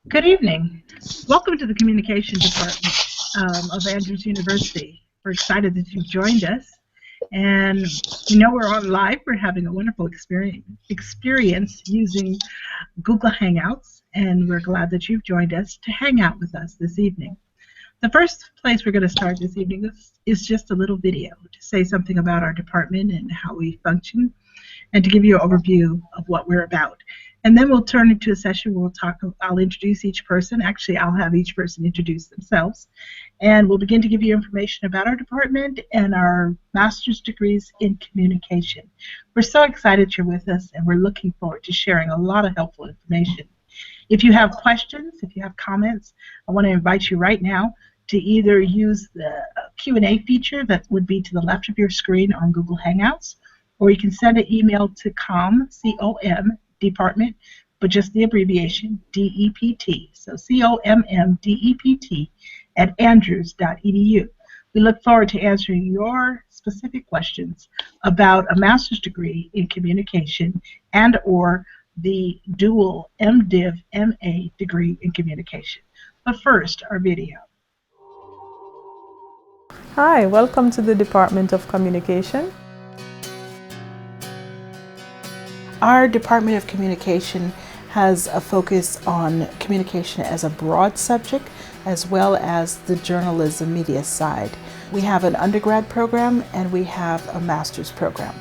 Good evening. Welcome to the Communication Department of Andrews University. We're excited that you've joined us. And you know we're on live. We're having a wonderful experience using Google Hangouts, and we're glad that you've joined us to hang out with us this evening. The first place we're going to start this evening is just a little video to say something about our department and how we function, and to give you an overview of what we're about. And then we'll turn into a session where I'll introduce each person. Actually, I'll have each person introduce themselves. And we'll begin to give you information about our department and our master's degrees in communication. We're so excited you're with us, and we're looking forward to sharing a lot of helpful information. If you have questions, if you have comments, I want to invite you right now to either use the Q&A feature that would be to the left of your screen on Google Hangouts, or you can send an email to C-O-M, department, but just the abbreviation, DEPT. So COMMDEPT at andrews.edu. We look forward to answering your specific questions about a master's degree in communication and or the dual MDiv MA degree in communication. But first, our video. Hi, welcome to the Department of Communication. Our Department of Communication has a focus on communication as a broad subject, as well as the journalism media side. We have an undergrad program and we have a master's program.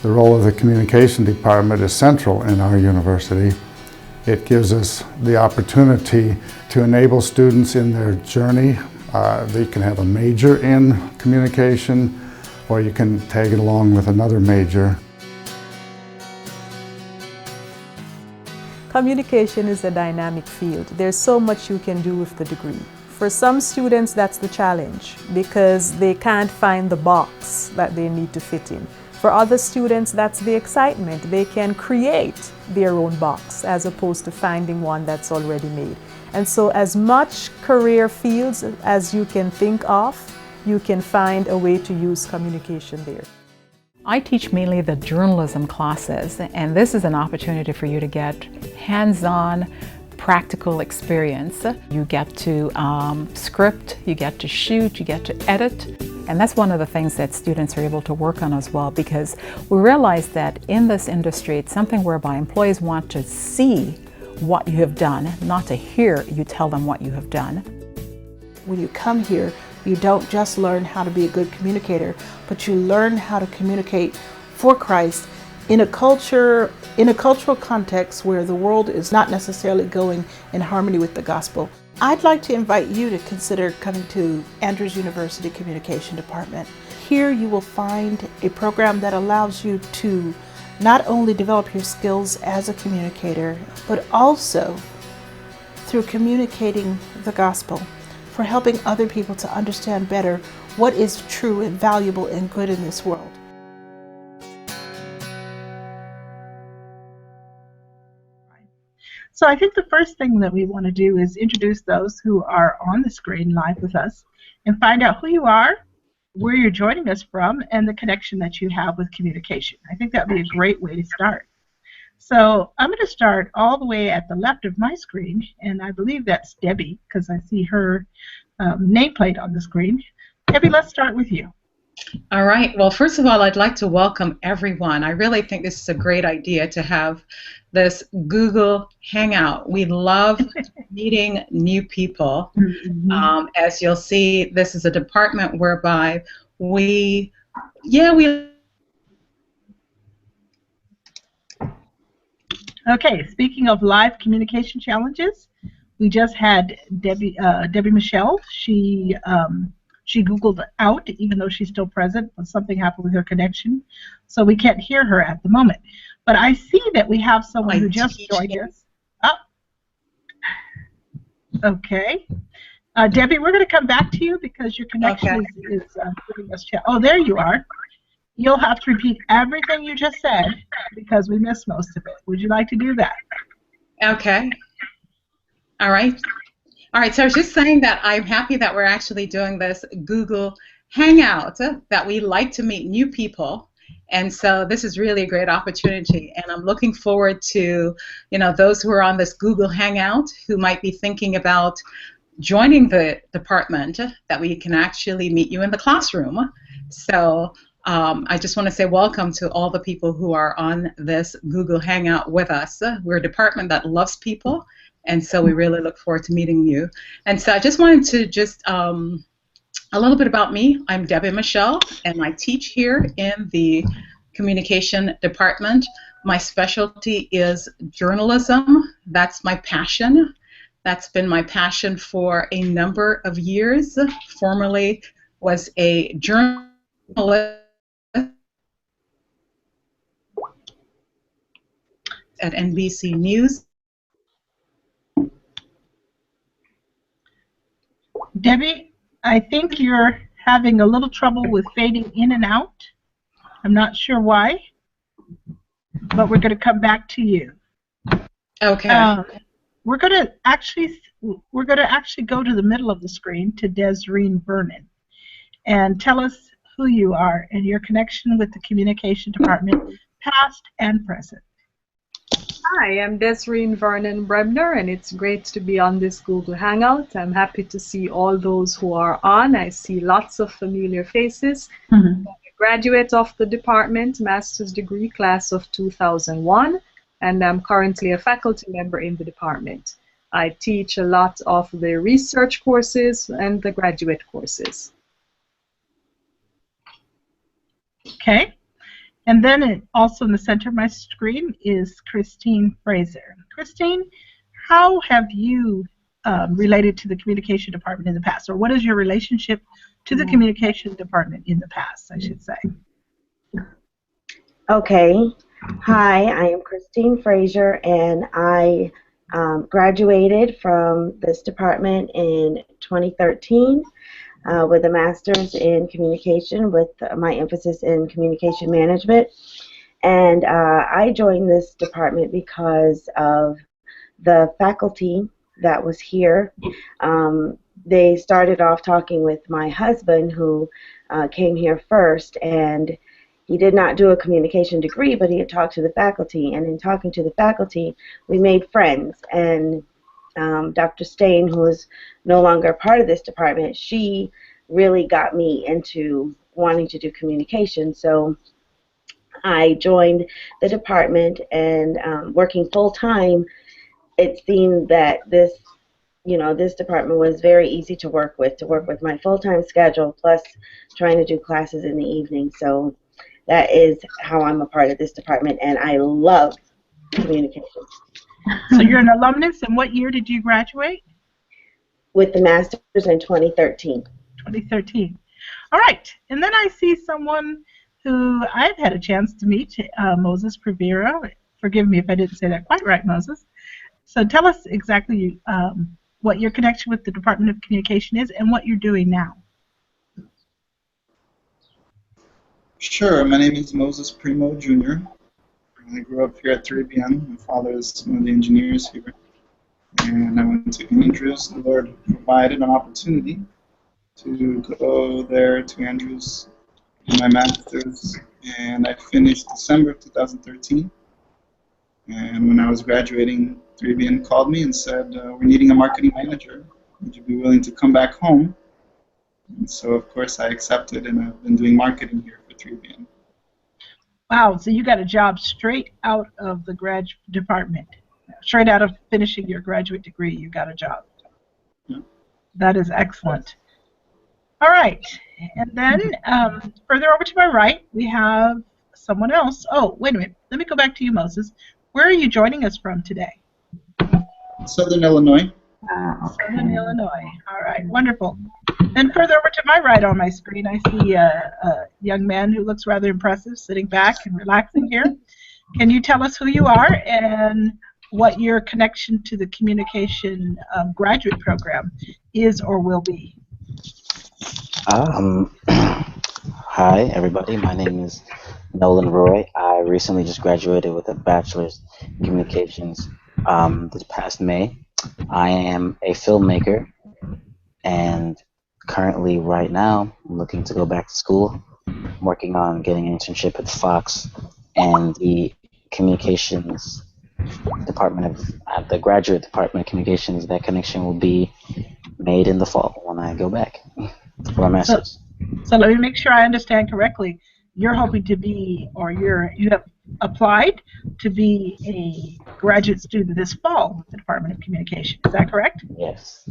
The role of the communication department is central in our university. It gives us the opportunity to enable students in their journey. They can have a major in communication, or you can tag it along with another major. Communication is a dynamic field. There's so much you can do with the degree. For some students, that's the challenge because they can't find the box that they need to fit in. For other students, that's the excitement. They can create their own box as opposed to finding one that's already made. And so as much career fields as you can think of, you can find a way to use communication there. I teach mainly the journalism classes, and this is an opportunity for you to get hands-on practical experience. You get to script, you get to shoot, you get to edit, and that's one of the things that students are able to work on as well, because we realize that in this industry it's something whereby employees want to see what you have done, not to hear you tell them what you have done. When you come here, you don't just learn how to be a good communicator, but you learn how to communicate for Christ in a cultural context where the world is not necessarily going in harmony with the gospel. I'd like to invite you to consider coming to Andrews University Communication Department. Here you will find a program that allows you to not only develop your skills as a communicator, but also through communicating the gospel, for helping other people to understand better what is true and valuable and good in this world. So I think the first thing that we want to do is introduce those who are on the screen live with us and find out who you are, where you're joining us from, and the connection that you have with communication. I think that would be a great way to start. So I'm going to start all the way at the left of my screen, and I believe that's Debbie because I see her nameplate on the screen. Debbie, let's start with you. All right. Well, first of all, I'd like to welcome everyone. I really think this is a great idea to have this Google Hangout. We love meeting new people. Mm-hmm. As you'll see, this is a department whereby we. Okay, speaking of live communication challenges, we just had Debbie Michelle. She Googled out, even though she's still present, but something happened with her connection, so we can't hear her at the moment. But I see that we have someone who just joined us. Oh, okay. Debbie, we're going to come back to you because your connection is giving us chat. Oh, there you are. You'll have to repeat everything you just said because we missed most of it. Would you like to do that? Okay. All right. All right, so I was just saying that I'm happy that we're actually doing this Google hangout that we like to meet new people. And so this is really a great opportunity. And I'm looking forward to, those who are on this Google Hangout who might be thinking about joining the department, that we can actually meet you in the classroom. So I just want to say welcome to all the people who are on this Google Hangout with us. We're a department that loves people, and so we really look forward to meeting you. And so I just wanted to a little bit about me. I'm Debbie Michelle, and I teach here in the communication department. My specialty is journalism. That's my passion. That's been my passion for a number of years. Formerly was a journalist at NBC News. Debbie, I think you're having a little trouble with fading in and out. I'm not sure why, but we're going to come back to you. Okay. We're going to actually go to the middle of the screen to Desreen Vernon and tell us who you are and your connection with the communication department, past and present. Hi, I'm Desreen Vernon Brebner, and it's great to be on this Google Hangout. I'm happy to see all those who are on. I see lots of familiar faces. Mm-hmm. I'm a graduate of the department, master's degree, class of 2001, and I'm currently a faculty member in the department. I teach a lot of the research courses and the graduate courses. Okay. And then also in the center of my screen is Christine Fraser. Christine, how have you related to the communication department in the past? Or what is your relationship to the communication department in the past, I should say? Okay. Hi, I am Christine Fraser, and I graduated from this department in 2013. With a master's in communication with my emphasis in communication management. And I joined this department because of the faculty that was here. They started off talking with my husband, who came here first, and he did not do a communication degree, but he had talked to the faculty, and in talking to the faculty, we made friends. And Dr. Stain, who is no longer a part of this department, she really got me into wanting to do communication. So I joined the department, and working full-time, it seemed that this department was very easy to work with my full-time schedule, plus trying to do classes in the evening. So that is how I'm a part of this department, and I love communication. So you're an alumnus, and what year did you graduate? With the master's in 2013. 2013. All right. And then I see someone who I've had a chance to meet, Moses Prevera. Forgive me if I didn't say that quite right, Moses. So tell us exactly what your connection with the Department of Communication is and what you're doing now. Sure. My name is Moses Primo, Jr. I grew up here at 3BN. My father is one of the engineers here. And I went to Andrews. The Lord provided an opportunity to go there to Andrews in my master's. And I finished December of 2013. And when I was graduating, 3BN called me and said, we're needing a marketing manager. Would you be willing to come back home? And so, of course, I accepted, and I've been doing marketing here for 3BN. Wow, so you got a job straight out of the grad department. Straight out of finishing your graduate degree, you got a job. Yeah. That is excellent. All right, and then further over to my right, we have someone else. Oh, wait a minute. Let me go back to you, Moses. Where are you joining us from today? Southern Illinois. Southern Illinois. All right, wonderful. And further over to my right on my screen, I see a young man who looks rather impressive, sitting back and relaxing here. Can you tell us who you are and what your connection to the communication graduate program is or will be? Hi, everybody. My name is Nolan Roy. I recently just graduated with a bachelor's in communications this past May. I am a filmmaker, and currently, right now, I'm looking to go back to school. I'm working on getting an internship at Fox and the communications the graduate department of communications. That connection will be made in the fall when I go back for my So, master's. so let me make sure I understand correctly. You're hoping to be, or you have applied to be a graduate student this fall with the Department of Communication. Is that correct? Yes.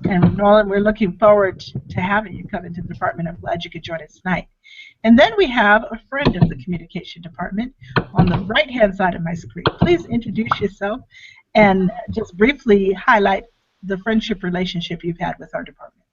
And Nolan, we're looking forward to having you come into the department. I'm glad you could join us tonight. And then we have a friend of the communication department on the right-hand side of my screen. Please introduce yourself and just briefly highlight the friendship relationship you've had with our department.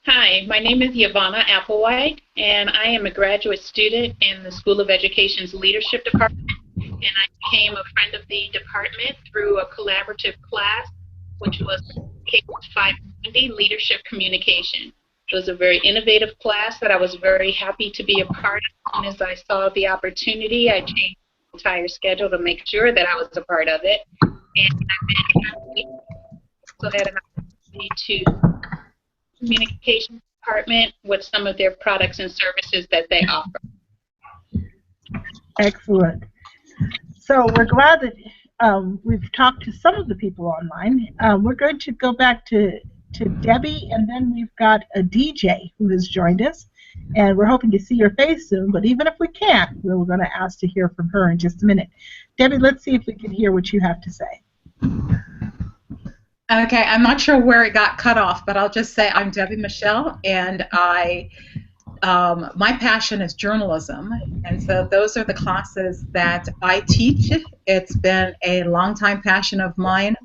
Hi, my name is Yvonne Applewhite, and I am a graduate student in the School of Education's Leadership Department, and I became a friend of the department through a collaborative class, which was K-590 Leadership Communication. It was a very innovative class that I was very happy to be a part of. As I saw the opportunity, I changed the entire schedule to make sure that I was a part of it, and I've been happy so had an opportunity to communications department with some of their products and services that they offer. Excellent. So we're glad that we've talked to some of the people online. We're going to go back to Debbie, and then we've got a DJ who has joined us, and we're hoping to see your face soon, but even if we can't, we're going to ask to hear from her in just a minute. Debbie, let's see if we can hear what you have to say. Okay, I'm not sure where it got cut off, but I'll just say I'm Debbie Michelle, and my passion is journalism, and so those are the classes that I teach. It's been a long-time passion of mine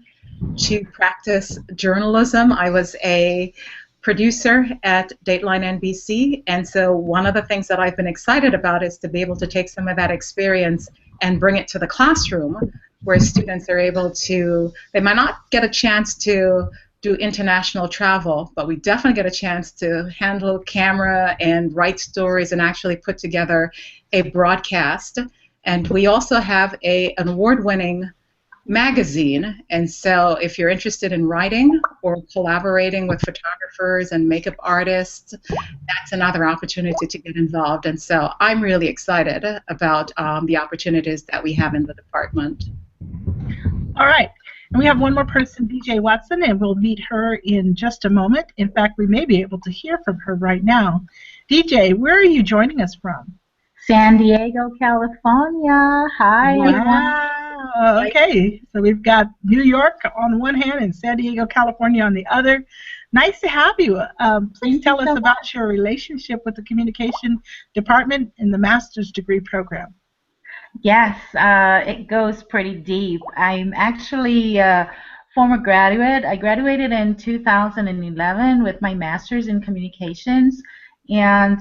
to practice journalism. I was a producer at Dateline NBC, and so one of the things that I've been excited about is to be able to take some of that experience and bring it to the classroom, where students are able to, they might not get a chance to do international travel, but we definitely get a chance to handle camera and write stories and actually put together a broadcast. And we also have an award-winning magazine, and so if you're interested in writing or collaborating with photographers and makeup artists, that's another opportunity to get involved. And so I'm really excited about the opportunities that we have in the department. All right. And we have one more person, DJ Watson, and we'll meet her in just a moment. In fact, we may be able to hear from her right now. DJ, where are you joining us from? San Diego, California. Hi. Wow. Okay. So we've got New York on one hand and San Diego, California on the other. Nice to have you. Please tell us about your relationship with the communication department in the master's degree program. Yes, it goes pretty deep. I'm actually a former graduate. I graduated in 2011 with my master's in communications, and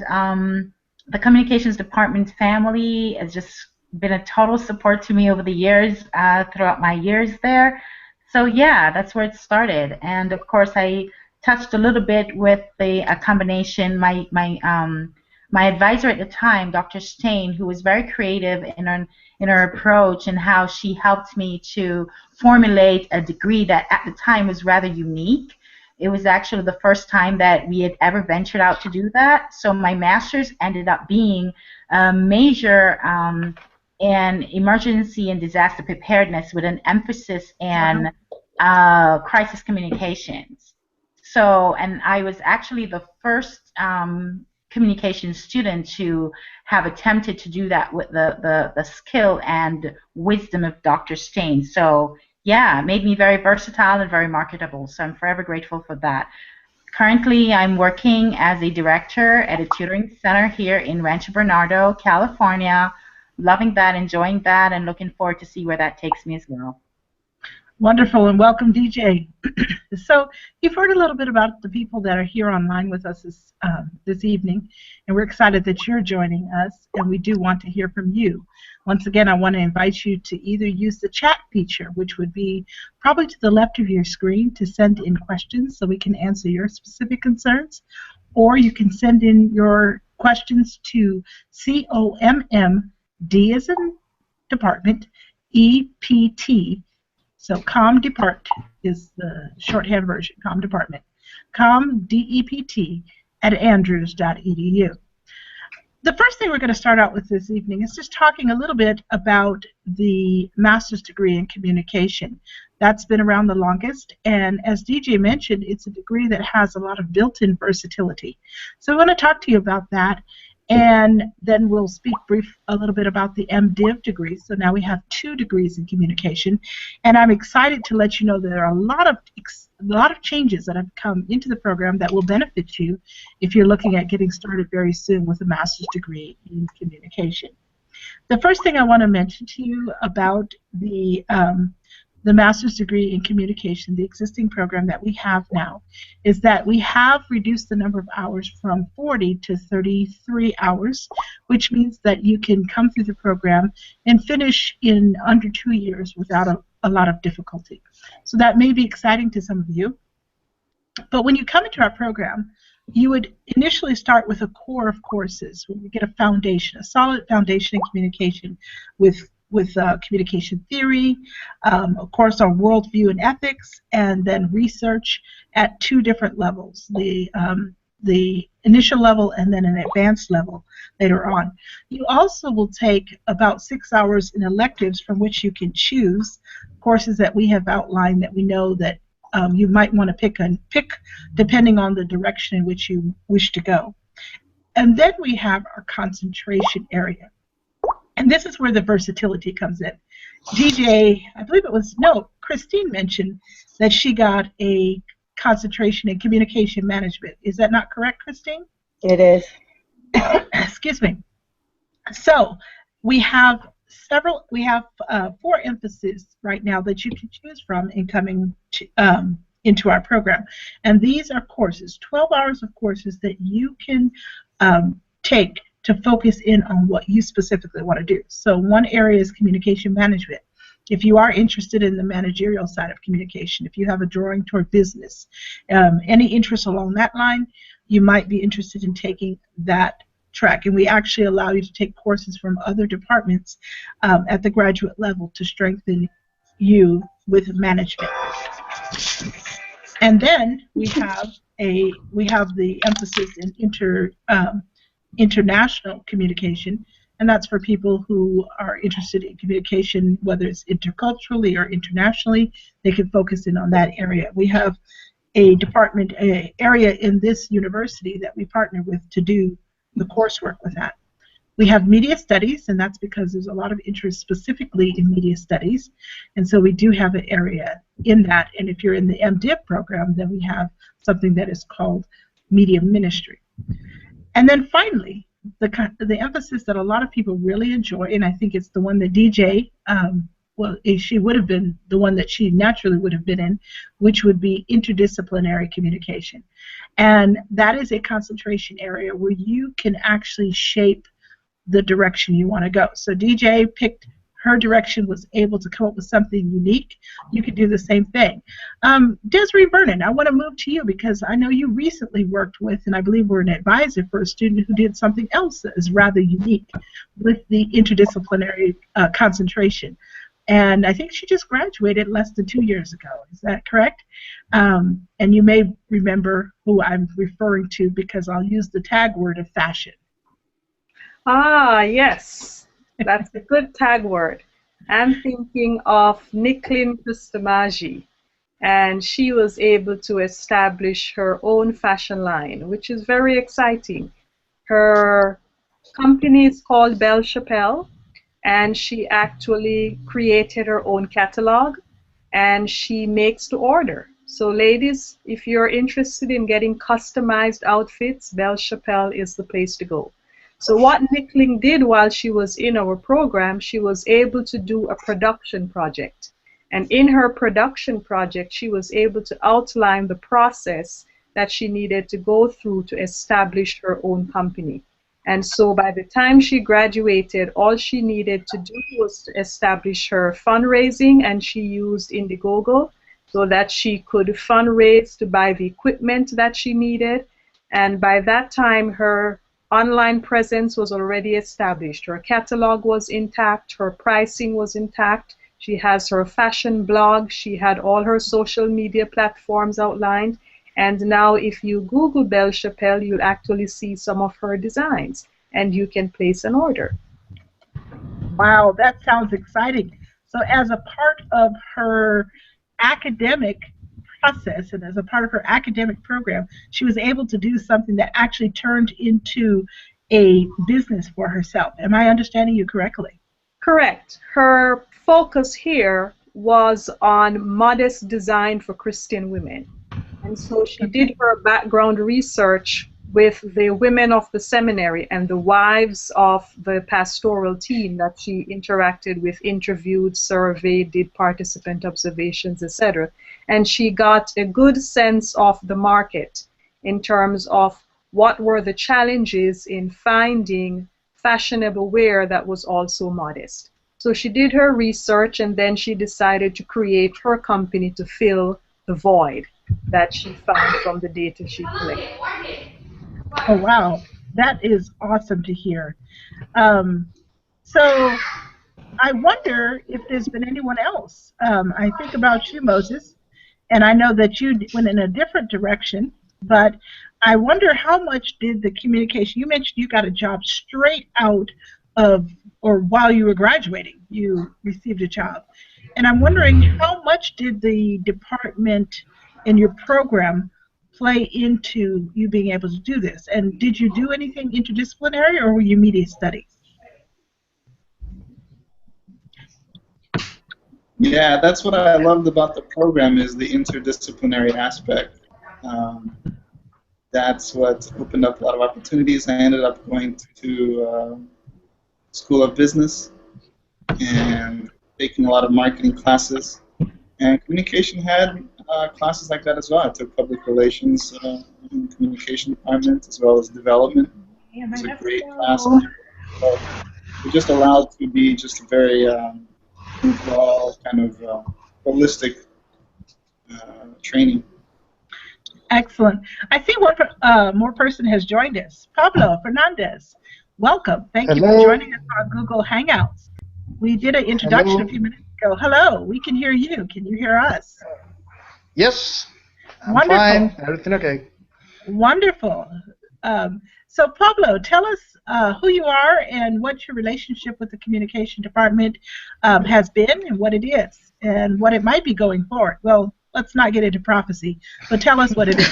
the communications department family has just been a total support to me over the years, throughout my years there. So yeah, that's where it started. And of course, I touched a little bit with the combination. My advisor at the time, Dr. Stain, who was very creative in her approach and how she helped me to formulate a degree that at the time was rather unique. It was actually the first time that we had ever ventured out to do that. So my master's ended up being a major in emergency and disaster preparedness with an emphasis in crisis communications. So, and I was actually the first communication student to have attempted to do that with the skill and wisdom of Dr. Stain. So yeah, it made me very versatile and very marketable. So I'm forever grateful for that. Currently, I'm working as a director at a tutoring center here in Rancho Bernardo, California. Loving that, enjoying that, and looking forward to see where that takes me as well. Wonderful, and welcome, DJ. So you've heard a little bit about the people that are here online with us this evening, and we're excited that you're joining us, and we do want to hear from you. Once again, I want to invite you to either use the chat feature, which would be probably to the left of your screen, to send in questions so we can answer your specific concerns, or you can send in your questions to COMMD as in department, EPT. So ComDepart is the shorthand version, ComDepartment. ComDEPT at andrews.edu. The first thing we're going to start out with this evening is just talking a little bit about the master's degree in communication. That's been around the longest, and as DJ mentioned, it's a degree that has a lot of built-in versatility. So I want to talk to you about that, and then we'll speak a little bit about the MDiv degree. So now we have 2 degrees in communication, and I'm excited to let you know there are a lot of changes that have come into the program that will benefit you if you're looking at getting started very soon with a master's degree in communication. The first thing I want to mention to you about the master's degree in communication, the existing program that we have now, is that we have reduced the number of hours from 40 to 33 hours, which means that you can come through the program and finish in under 2 years without a lot of difficulty. So that may be exciting to some of you. But when you come into our program, you would initially start with a core of courses where you get a foundation, a solid foundation in communication with communication theory, of course our worldview and ethics, and then research at 2 different levels, the initial level and then an advanced level later on. You also will take about 6 hours in electives from which you can choose courses that we have outlined that we know that you might want to pick depending on the direction in which you wish to go. And then we have our concentration area. And this is where the versatility comes in. DJ, I believe Christine mentioned that she got a concentration in communication management. Is that not correct, Christine? It is. Excuse me. So we have 4 emphases right now that you can choose from in coming into our program. And these are courses, 12 hours of courses that you can take to focus in on what you specifically want to do. So one area is communication management. If you are interested in the managerial side of communication, if you have a drawing toward business, any interest along that line, you might be interested in taking that track. And we actually allow you to take courses from other departments at the graduate level to strengthen you with management. And then we have the emphasis in international communication, and that's for people who are interested in communication, whether it's interculturally or internationally. They can focus in on that area. We have a department area in this university that we partner with to do the coursework with that. We have media studies, and that's because there's a lot of interest specifically in media studies, and so we do have an area in that. And if you're in the MDiv program, then we have something that is called media ministry. And then finally, the emphasis that a lot of people really enjoy, and I think it's the one that DJ, she would have been the one that she naturally would have been in, which would be interdisciplinary communication. And that is a concentration area where you can actually shape the direction you want to go. So DJ picked her direction, was able to come up with something unique. You could do the same thing. Desiree Vernon, I want to move to you because I know you recently worked with, and I believe were an advisor for a student who did something else that is rather unique with the interdisciplinary concentration. And I think she just graduated less than 2 years ago. Is that correct? And you may remember who I'm referring to because I'll use the tag word of fashion. Ah, yes. That's a good tag word. I'm thinking of Nicklin Kustamagi, and she was able to establish her own fashion line, which is very exciting. Her company is called Belle Chapelle, and she actually created her own catalog, and she makes to order. So ladies, if you're interested in getting customized outfits, Belle Chapelle is the place to go. So what Nickling did while she was in our program, she was able to do a production project. And in her production project, she was able to outline the process that she needed to go through to establish her own company. And so by the time she graduated, all she needed to do was to establish her fundraising, and she used Indiegogo so that she could fundraise to buy the equipment that she needed. And by that time, her online presence was already established. Her catalog was intact, her pricing was intact, she has her fashion blog, she had all her social media platforms outlined, And now if you Google Belle Chapelle, you'll actually see some of her designs, and you can place an order. Wow, that sounds exciting. So as a part of her academic process and as a part of her academic program, she was able to do something that actually turned into a business for herself. Am I understanding you correctly? Correct. Her focus here was on modest design for Christian women. And so she did her background research with the women of the seminary and the wives of the pastoral team that she interacted with, interviewed, surveyed, did participant observations, etc. And she got a good sense of the market in terms of what were the challenges in finding fashionable wear that was also modest. So she did her research, and then she decided to create her company to fill the void that she found from the data she collected. Oh, wow. That is awesome to hear. So I wonder if there's been anyone else. I think about you, Moses, and I know that you went in a different direction, but I wonder how much did the communication, you mentioned you got a job straight out of, or while you were graduating, you received a job. And I'm wondering how much did the department in your program play into you being able to do this? And did you do anything interdisciplinary, or were you media studies? Yeah, that's what I loved about the program, is the interdisciplinary aspect. That's what opened up a lot of opportunities. I ended up going to School of Business and taking a lot of marketing classes. And communication had classes like that as well. I took public relations in communication department, as well as development. It was a great class. So we're just allowed to be just a very overall kind of holistic training. Excellent. I see one more person has joined us. Pablo Fernandez, welcome. Thank you for joining us on Google Hangouts. We did an introduction a few minutes ago. Hello, we can hear you. Can you hear us? Yes, I'm Wonderful. fine. Everything okay. Wonderful. So Pablo, tell us who you are and what your relationship with the communication department has been and what it is and what it might be going forward. Well, let's not get into prophecy, but tell us what it is.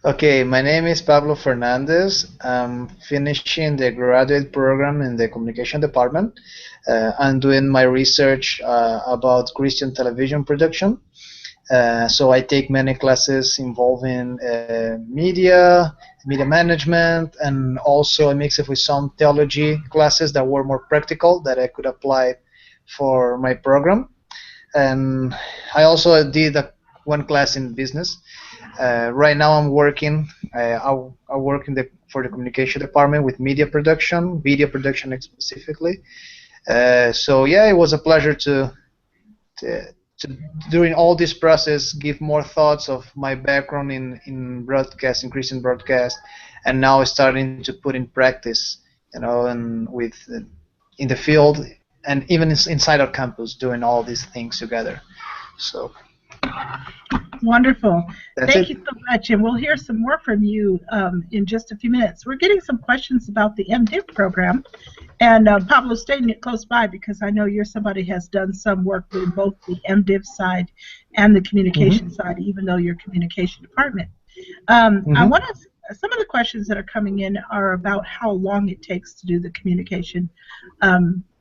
Okay, my name is Pablo Fernandez. I'm finishing the graduate program in the communication department. I'm doing my research about Christian television production. So I take many classes involving media management, and also I mix it with some theology classes that were more practical that I could apply for my program. And I also did one class in business. Right now I'm working. I work for the communication department with media production, video production specifically. So yeah, it was a pleasure to during all this process give more thoughts of my background in broadcasting, Christian broadcast, and now starting to put in practice, and in the field and even inside our campus, doing all these things together. So wonderful. Thank you so much, and we'll hear some more from you in just a few minutes. We're getting some questions about the MDiv program, and Pablo, stay close by because I know you're somebody who has done some work with both the MDiv side and the communication side, even though you're communication department. I want to. Some of the questions that are coming in are about how long it takes to do the communication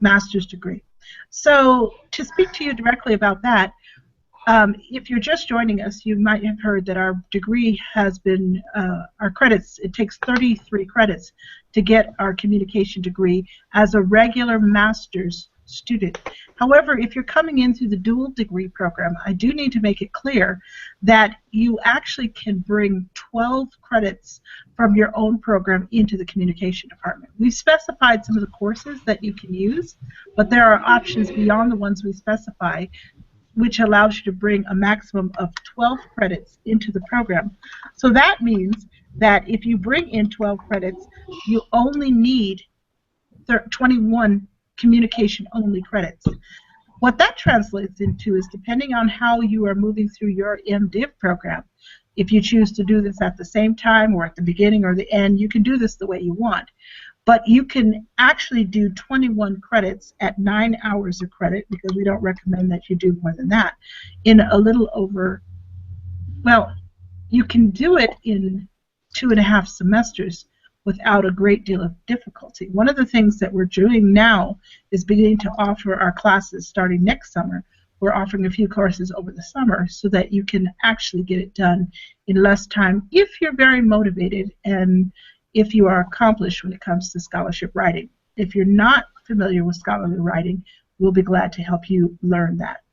master's degree. So to speak to you directly about that, if you're just joining us, you might have heard that our degree has been, our credits, it takes 33 credits to get our communication degree as a regular master's student. However, if you're coming in through the dual degree program, I do need to make it clear that you actually can bring 12 credits from your own program into the communication department. We've specified some of the courses that you can use, but there are options beyond the ones we specify which allows you to bring a maximum of 12 credits into the program. So that means that if you bring in 12 credits, you only need 21 communication-only credits. What that translates into is, depending on how you are moving through your MDiv program, if you choose to do this at the same time or at the beginning or the end, you can do this the way you want. But you can actually do 21 credits at 9 hours of credit, because we don't recommend that you do more than that, in a little over, well, you can do it in 2.5 semesters without a great deal of difficulty. One of the things that we're doing now is beginning to offer our classes starting next summer. We're offering a few courses over the summer so that you can actually get it done in less time if you're very motivated and if you are accomplished when it comes to scholarship writing. If you're not familiar with scholarly writing, we'll be glad to help you learn that.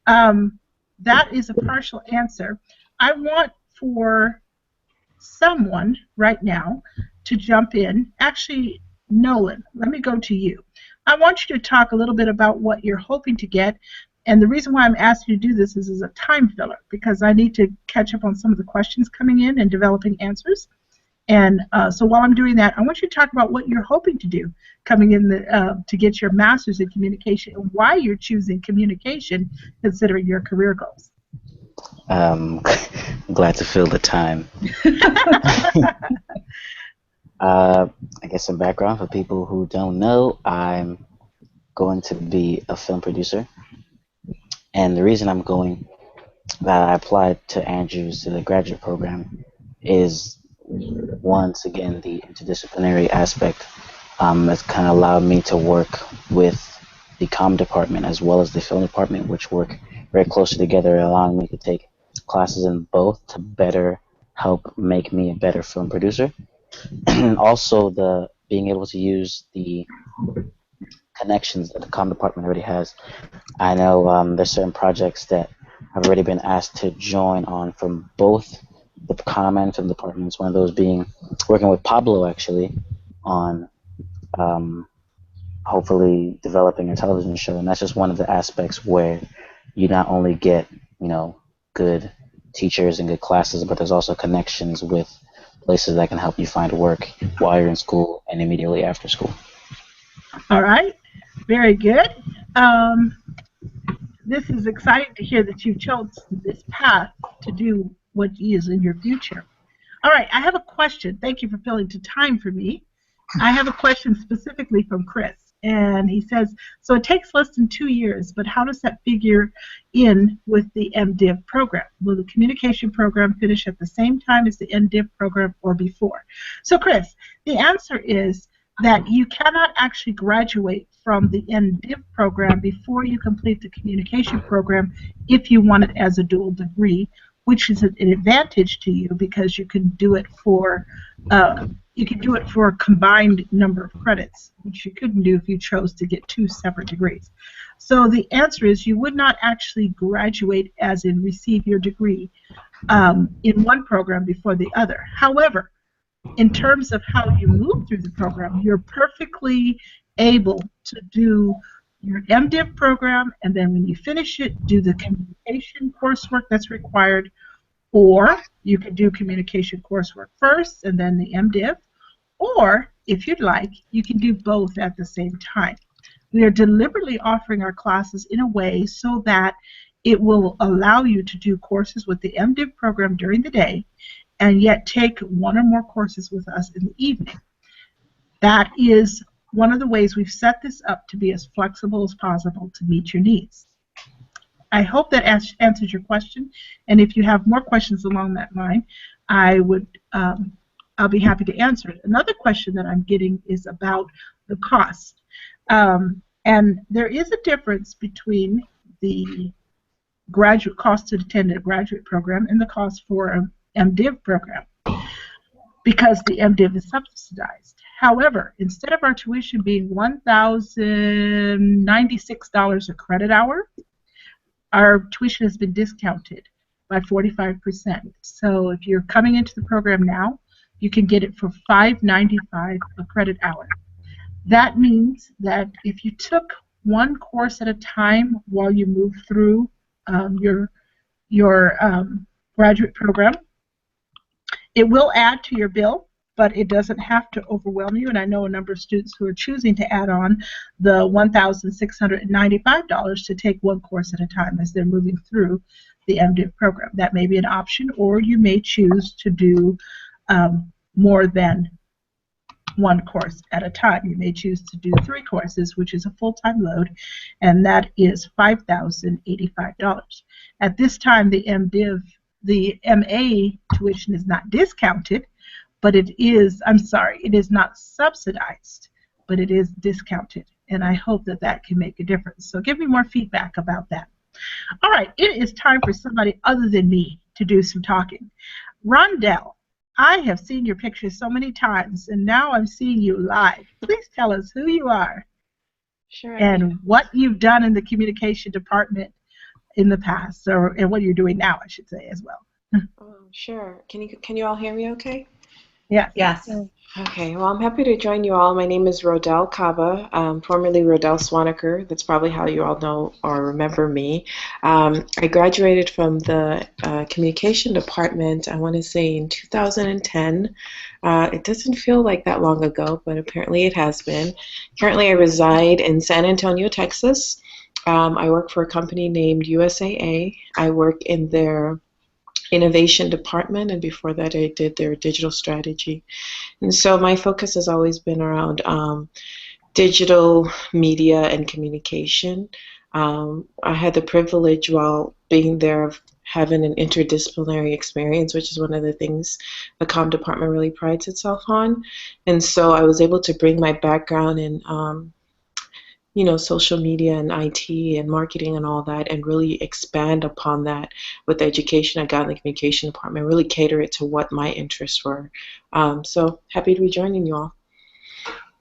That is a partial answer. I want for someone right now to jump in. Actually, Nolan, let me go to you. I want you to talk a little bit about what you're hoping to get. And the reason why I'm asking you to do this is as a time filler, because I need to catch up on some of the questions coming in and developing answers. And so while I'm doing that, I want you to talk about what you're hoping to do coming in to get your master's in communication, and why you're choosing communication considering your career goals. I'm glad to fill the time. I guess some background for people who don't know. I'm going to be a film producer. And the reason that I applied to Andrews to the graduate program is, once again, the interdisciplinary aspect. It's kind of allowed me to work with the comm department as well as the film department, which work very closely together, allowing me to take classes in both to better help make me a better film producer. And also the being able to use the connections that the comm department already has. I know there's certain projects that I've already been asked to join on from both the comm and film departments. One of those being working with Pablo, actually, on hopefully developing a television show. And that's just one of the aspects where you not only get, good teachers and good classes, but there's also connections with places that can help you find work while you're in school and immediately after school. All right, very good. This is exciting to hear that you've chosen this path to do what is in your future. All right, I have a question. Thank you for filling the time for me. I have a question specifically from Chris, and he says, so it takes less than 2 years, but how does that figure in with the MDiv program? Will the communication program finish at the same time as the MDiv program or before? So Chris, the answer is that you cannot actually graduate from the MDiv program before you complete the communication program if you want it as a dual degree, which is an advantage to you because you can do it for a combined number of credits, which you couldn't do if you chose to get 2 separate degrees. So the answer is you would not actually graduate, as in receive your degree, in one program before the other. However, in terms of how you move through the program, you're perfectly able to do your MDiv program, and then when you finish it, do the communication coursework that's required, or you can do communication coursework first and then the MDiv, or if you'd like, you can do both at the same time. We are deliberately offering our classes in a way so that it will allow you to do courses with the MDiv program during the day and yet take 1 or more courses with us in the evening. That is one of the ways we've set this up to be as flexible as possible to meet your needs. I hope that answers your question, and if you have more questions along that line, I'll be happy to answer it. Another question that I'm getting is about the cost. And there is a difference between the graduate cost to attend a graduate program and the cost for an MDiv program, because the MDiv is subsidized. However, instead of our tuition being $1,096 a credit hour, our tuition has been discounted by 45%. So if you're coming into the program now, you can get it for $5.95 a credit hour. That means that if you took 1 course at a time while you move through your graduate program, it will add to your bill, but it doesn't have to overwhelm you. And I know a number of students who are choosing to add on the $1,695 to take one course at a time as they're moving through the MDiv program. That may be an option, or you may choose to do more than one course at a time. You may choose to do 3 courses, which is a full-time load, and that is $5,085. At this time, the MA tuition is not discounted, but it is not subsidized, but it is discounted, and I hope that that can make a difference. So give me more feedback about that. All right, it is time for somebody other than me to do some talking. Rondell, I have seen your pictures so many times, and now I'm seeing you live. Please tell us who you are. Sure. And what you've done in the communication department in the past, and what you're doing now, I should say, as well. Sure. Can you all hear me okay? Yes. Yes. Okay, well, I'm happy to join you all. My name is Rodell Cava, formerly Rodell Swanaker. That's probably how you all know or remember me. I graduated from the communication department, I want to say in 2010. It doesn't feel like that long ago, but apparently it has been. Currently, I reside in San Antonio, Texas. I work for a company named USAA. I work in their innovation department, and before that I did their digital strategy. And so my focus has always been around digital media and communication. I had the privilege while being there of having an interdisciplinary experience, which is one of the things the comm department really prides itself on. And so I was able to bring my background in social media and IT and marketing and all that, and really expand upon that with the education I got in the communication department, really cater it to what my interests were. So happy to be joining you all.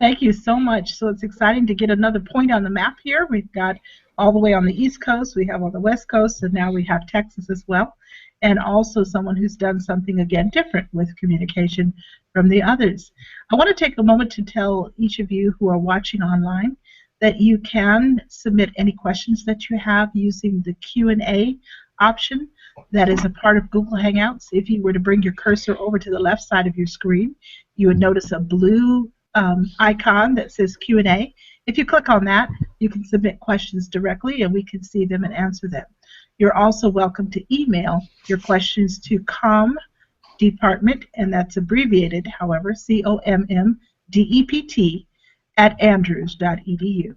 Thank you so much. So it's exciting to get another point on the map here. We've got all the way on the East Coast, we have on the West Coast, and now we have Texas as well. And also someone who's done something, again, different with communication from the others. I want to take a moment to tell each of you who are watching online that you can submit any questions that you have using the Q&A option that is a part of Google Hangouts. If you were to bring your cursor over to the left side of your screen, you would notice a blue icon that says Q&A. If you click on that, you can submit questions directly and we can see them and answer them. You're also welcome to email your questions to commdepartment, and that's abbreviated, however, COMMDEPT, @andrews.edu.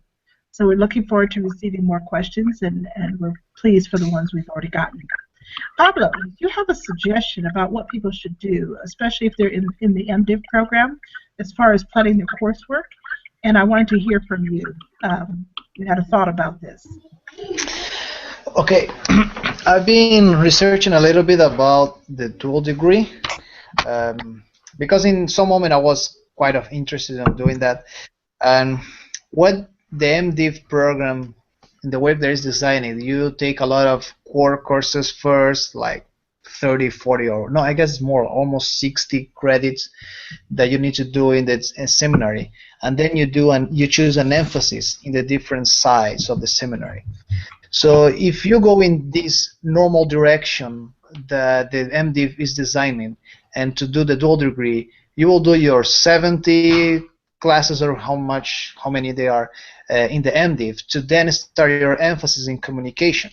So we're looking forward to receiving more questions, and we're pleased for the ones we've already gotten. Pablo, do you have a suggestion about what people should do, especially if they're in the MDiv program, as far as planning their coursework? And I wanted to hear from you. You had a thought about this. Okay, I've been researching a little bit about the dual degree because in some moment I was quite interested in doing that. And what the MDiv program, in the way that it's designed, you take a lot of core courses first, like 30, 40, or no, I guess more, almost 60 credits that you need to do in the seminary, and then you choose an emphasis in the different sides of the seminary. So if you go in this normal direction that the MDiv is designing, and to do the dual degree, you will do your 70 classes, or how many they are in the MDiv, to then start your emphasis in communication.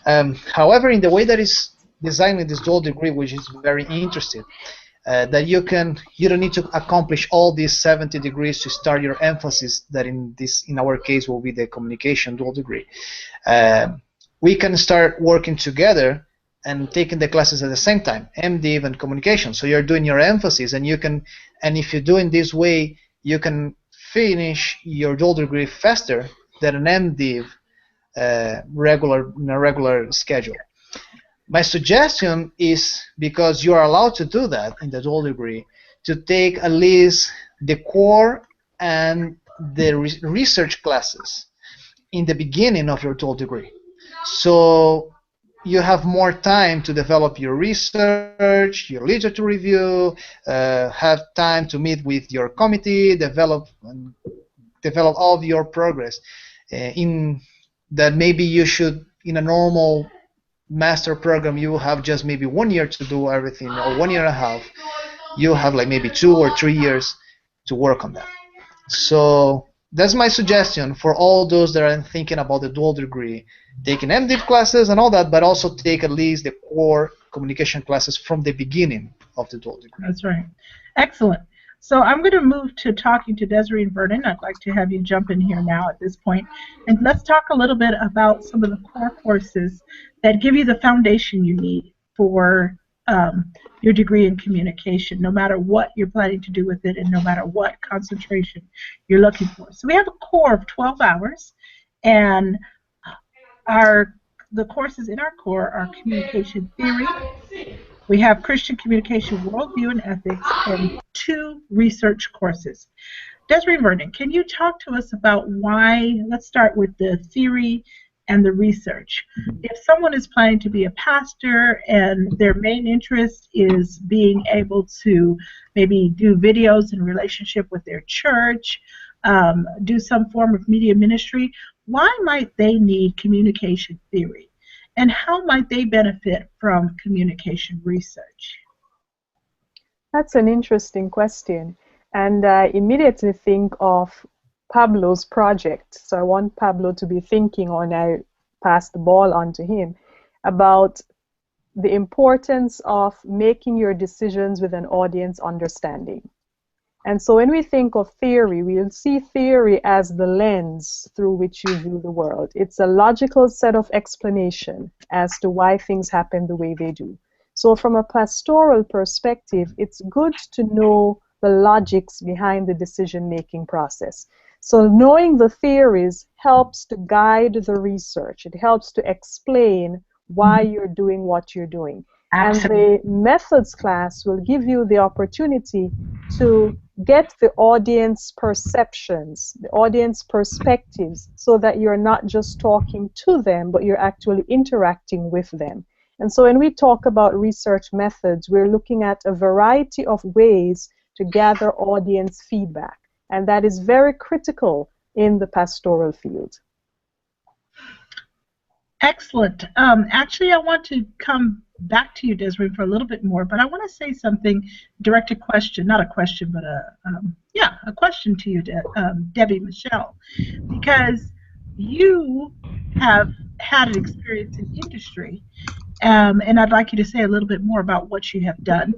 However, in the way that is designing this dual degree, which is very interesting, that you don't need to accomplish all these 70 degrees to start your emphasis, that in our case will be the communication dual degree. We can start working together and taking the classes at the same time, MDiv and communication. So you're doing your emphasis, and if you're doing this way, you can finish your dual degree faster than an MDiv in a regular schedule. My suggestion is, because you are allowed to do that in the dual degree, to take at least the core and the research classes in the beginning of your dual degree. So you have more time to develop your research, your literature review, have time to meet with your committee, develop all of your progress. In that, maybe you should, in a normal master program, you will have just maybe 1 year to do everything, or 1.5 years. you have like maybe 2 or 3 years to work on that. So that's my suggestion for all those that are thinking about the dual degree, taking MDiv classes and all that, but also take at least the core communication classes from the beginning of the dual degree. That's right. Excellent. So I'm going to move to talking to Desiree and Vernon. I'd like to have you jump in here now at this point. And let's talk a little bit about some of the core courses that give you the foundation you need for your degree in communication, no matter what you're planning to do with it and no matter what concentration you're looking for. So we have a core of 12 hours, and the courses in our core are communication theory. We have Christian communication worldview and ethics, and 2 research courses. Desiree Vernon, can you talk to us about why, let's start with the theory and the research. If someone is planning to be a pastor and their main interest is being able to maybe do videos in relationship with their church, do some form of media ministry, why might they need communication theory? And how might they benefit from communication research? That's an interesting question. And I immediately think of Pablo's project. So I want Pablo to be thinking when I pass the ball on to him about the importance of making your decisions with an audience understanding. And so when we think of theory, we'll see theory as the lens through which you view the world. It's a logical set of explanation as to why things happen the way they do. So from a pastoral perspective, it's good to know the logics behind the decision-making process. So knowing the theories helps to guide the research. It helps to explain why you're doing what you're doing. Absolutely. And the methods class will give you the opportunity to get the audience perceptions, the audience perspectives, so that you're not just talking to them, but you're actually interacting with them. And so when we talk about research methods, we're looking at a variety of ways to gather audience feedback. And that is very critical in the pastoral field. Excellent. Actually, I want to come back to you, Desiree, for a little bit more, but I want to say something, direct a question, not a question, but a question to you, Debbie Michelle, because you have had an experience in industry, and I'd like you to say a little bit more about what you have done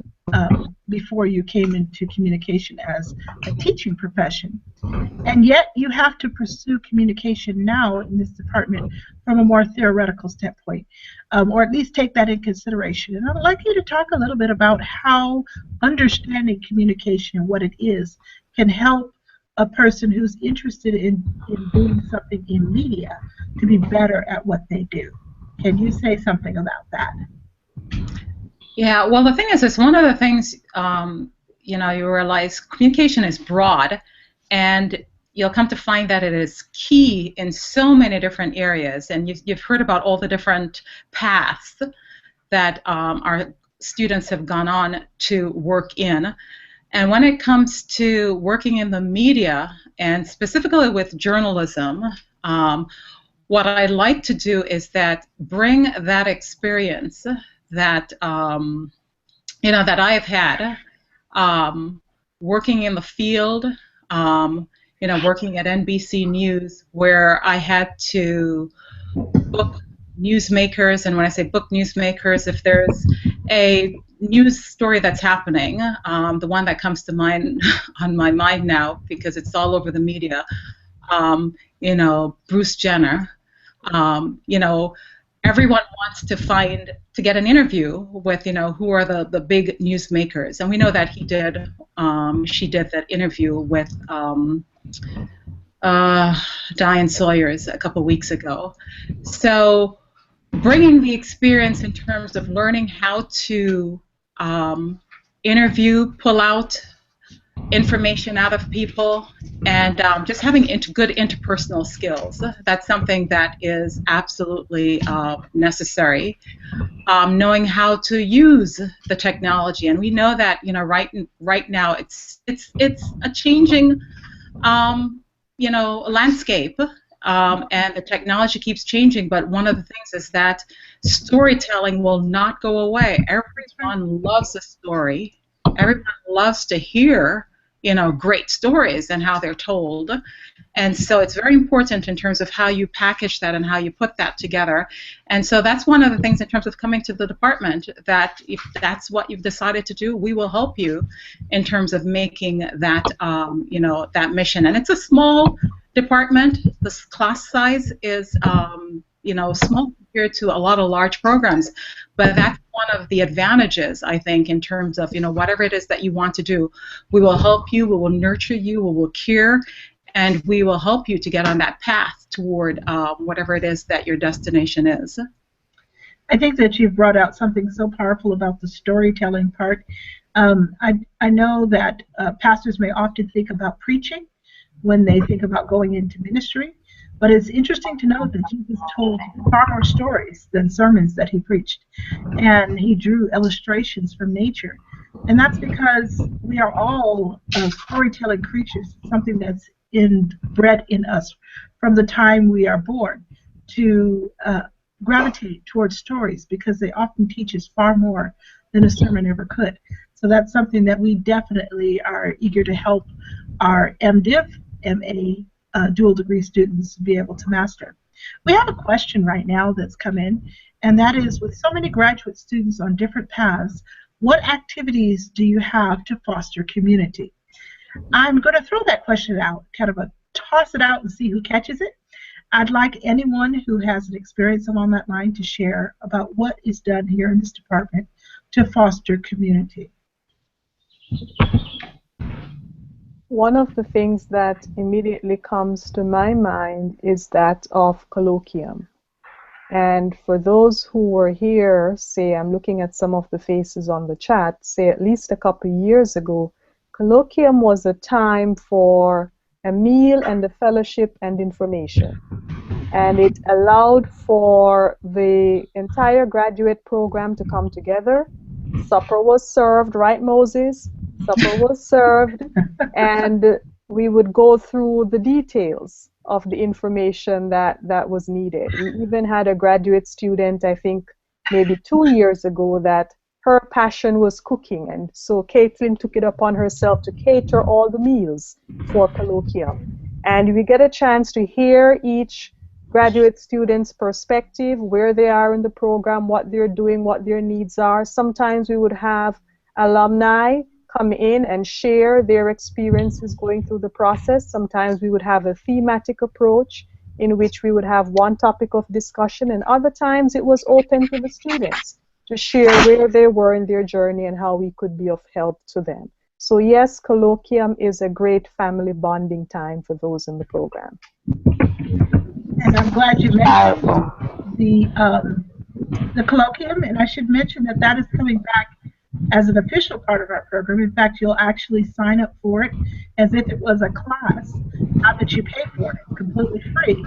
before you came into communication as a teaching profession. And yet you have to pursue communication now in this department from a more theoretical standpoint, or at least take that in consideration. And I'd like you to talk a little bit about how understanding communication and what it is can help a person who's interested in doing something in media to be better at what they do. Can you say something about that? Yeah, well, the thing is one of the things, you realize communication is broad, and you'll come to find that it is key in so many different areas. And you've heard about all the different paths that our students have gone on to work in. And when it comes to working in the media, and specifically with journalism, what I like to do is that bring that experience that that I have had working in the field, working at NBC News, where I had to book newsmakers, and when I say book newsmakers, if there's a news story that's happening, the one that comes to mind on my mind now, because it's all over the media, Bruce Jenner, everyone wants to get an interview with, who are the big newsmakers, and we know that she did that interview with Diane Sawyers a couple weeks ago. So bringing the experience in terms of learning how to interview, pull out information out of people, and just having good interpersonal skills. That's something that is absolutely necessary. Knowing how to use the technology, and we know that right now it's a changing landscape, and the technology keeps changing. But one of the things is that storytelling will not go away. Everyone loves a story. Everyone loves to hear, great stories and how they're told. And so it's very important in terms of how you package that and how you put that together. And so that's one of the things in terms of coming to the department, that if that's what you've decided to do, we will help you in terms of making that, that mission. And it's a small department. The class size is, small compared to a lot of large programs. But that's one of the advantages, I think, in terms of, whatever it is that you want to do. We will help you, we will nurture you, we will care, and we will help you to get on that path toward whatever it is that your destination is. I think that you've brought out something so powerful about the storytelling part. I know that pastors may often think about preaching when they think about going into ministry, but it's interesting to note that Jesus told far more stories than sermons that he preached, and he drew illustrations from nature. And that's because we are all storytelling creatures, something that's bred in us from the time we are born to gravitate towards stories, because they often teach us far more than a sermon ever could. So that's something that we definitely are eager to help our MDiv, MA dual degree students be able to master. We have a question right now that's come in, and that is, with so many graduate students on different paths, what activities do you have to foster community? I'm going to throw that question out, kind of toss it out and see who catches it. I'd like anyone who has an experience along that line to share about what is done here in this department to foster community. One of the things that immediately comes to my mind is that of colloquium. And for those who were here, say, I'm looking at some of the faces on the chat, say at least a couple of years ago, colloquium was a time for a meal and a fellowship and information. And it allowed for the entire graduate program to come together. Supper was served, right, Moses? Supper was served, and we would go through the details of the information that was needed. We even had a graduate student, I think maybe 2 years ago, that her passion was cooking, and so Caitlin took it upon herself to cater all the meals for colloquium. And we get a chance to hear each graduate student's perspective, where they are in the program, what they're doing, what their needs are. Sometimes we would have alumni come in and share their experiences going through the process. Sometimes we would have a thematic approach in which we would have one topic of discussion, and other times it was open to the students to share where they were in their journey and how we could be of help to them. So yes, colloquium is a great family bonding time for those in the program. And I'm glad you mentioned the colloquium, and I should mention that that is coming back as an official part of our program. In fact, you'll actually sign up for it as if it was a class, not that you pay for it, it's completely free.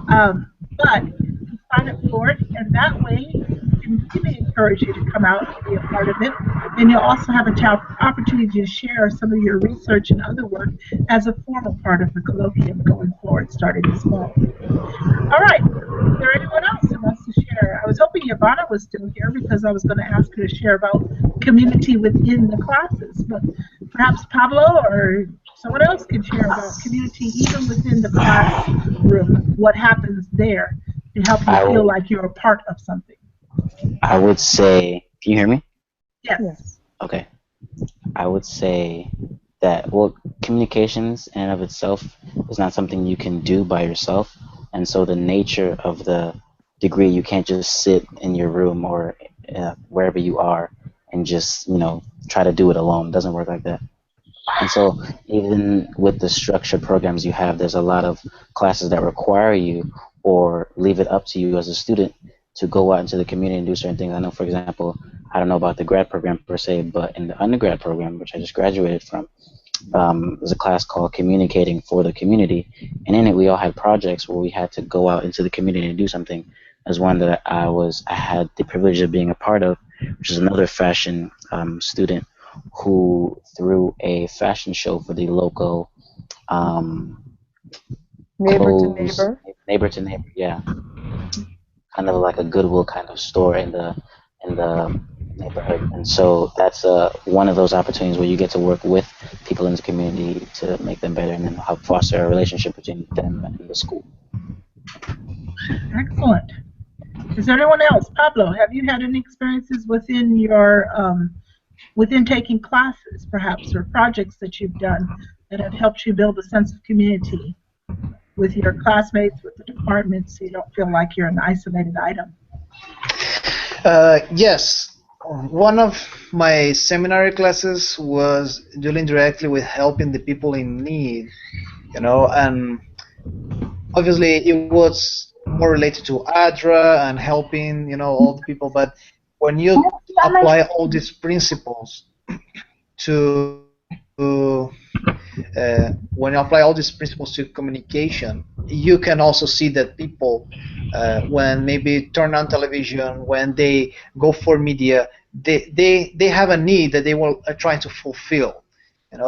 But you sign up for it, and that way we can really encourage you to come out and be a part of it. And you'll also have an opportunity to share some of your research and other work as a formal part of the colloquium going forward, starting this fall. All right, is there anyone else who wants to share? I was hoping Ivana was still here because I was going to ask her to share about community within the classes, but perhaps Pablo or someone else can share about community even within the classroom, what happens there to help you feel like you're a part of something. I would say, can you hear me? Yes. Okay. I would say that, well, communications in and of itself is not something you can do by yourself. And so the nature of the degree, you can't just sit in your room or wherever you are and just, try to do it alone. It doesn't work like that. And so even with the structured programs you have, there's a lot of classes that require you or leave it up to you as a student to go out into the community and do certain things. I know, for example, I don't know about the grad program per se, but in the undergrad program, which I just graduated from, there's a class called Communicating for the Community. And in it, we all had projects where we had to go out into the community and do something. There's one that I had the privilege of being a part of, which is another fashion student who threw a fashion show for the local neighbor to neighbor, yeah, kind of like a Goodwill kind of store in the neighborhood. And so that's one of those opportunities where you get to work with people in the community to make them better and then help foster a relationship between them and the school. Excellent. Is there anyone else? Pablo, have you had any experiences within your within taking classes, perhaps, or projects that you've done that have helped you build a sense of community with your classmates, with the department, so you don't feel like you're an isolated item? Yes. One of my seminary classes was dealing directly with helping the people in need, and obviously it was more related to ADRA and helping, all the people. But when you apply all these principles to when you apply all these principles to communication, you can also see that people, when maybe turn on television, when they go for media, they have a need that they are trying to fulfill.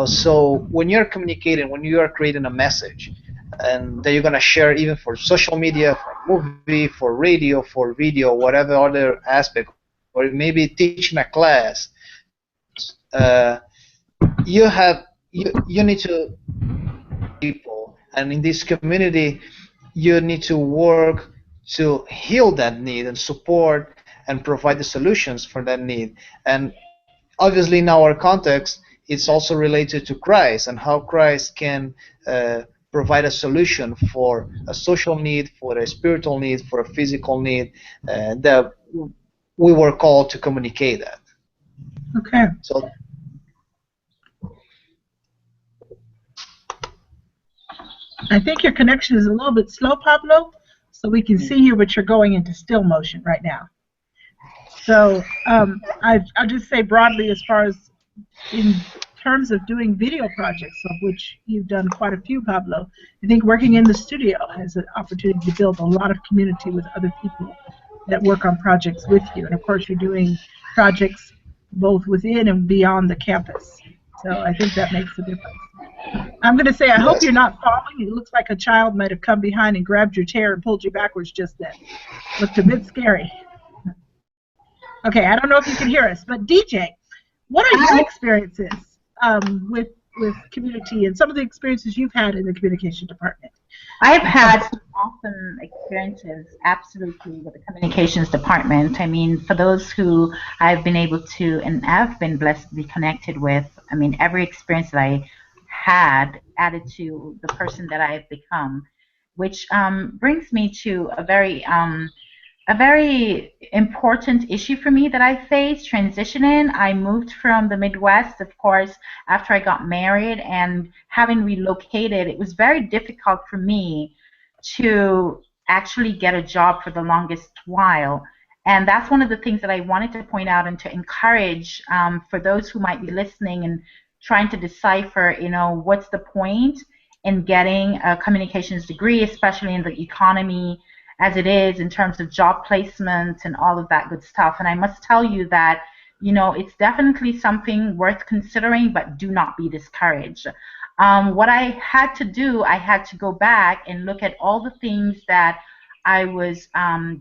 So when you're communicating, when you are creating a message, and that you're gonna share even for social media, for movie, for radio, for video, whatever other aspect, or maybe teaching a class, you need to people, and in this community you need to work to heal that need and support and provide the solutions for that need. And obviously in our context it's also related to Christ and how Christ can provide a solution for a social need, for a spiritual need, for a physical need, that we were called to communicate that. Okay. So I think your connection is a little bit slow, Pablo, so we can see you, but you're going into still motion right now. So I'll just say broadly, as far as in terms of doing video projects, of which you've done quite a few, Pablo, I think working in the studio has an opportunity to build a lot of community with other people that work on projects with you. And of course, you're doing projects both within and beyond the campus. So I think that makes a difference. I'm going to say, I hope you're not falling. It looks like a child might have come behind and grabbed your chair and pulled you backwards just then. Looked a bit scary. Okay, I don't know if you can hear us, but DJ, what are your experiences with community and some of the experiences you've had in the communication department? I've had some awesome experiences, absolutely, with the communications department. I mean, for those who I've been able to and have been blessed to be connected with, I mean, every experience that I had added to the person that I have become, which brings me to a very important issue for me that I faced transitioning. I moved from the Midwest, of course, after I got married, and having relocated, it was very difficult for me to actually get a job for the longest while. And that's one of the things that I wanted to point out and to encourage for those who might be listening and trying to decipher, what's the point in getting a communications degree, especially in the economy as it is in terms of job placement and all of that good stuff. And I must tell you that, it's definitely something worth considering, but do not be discouraged. What I had to do, I had to go back and look at all the things that I was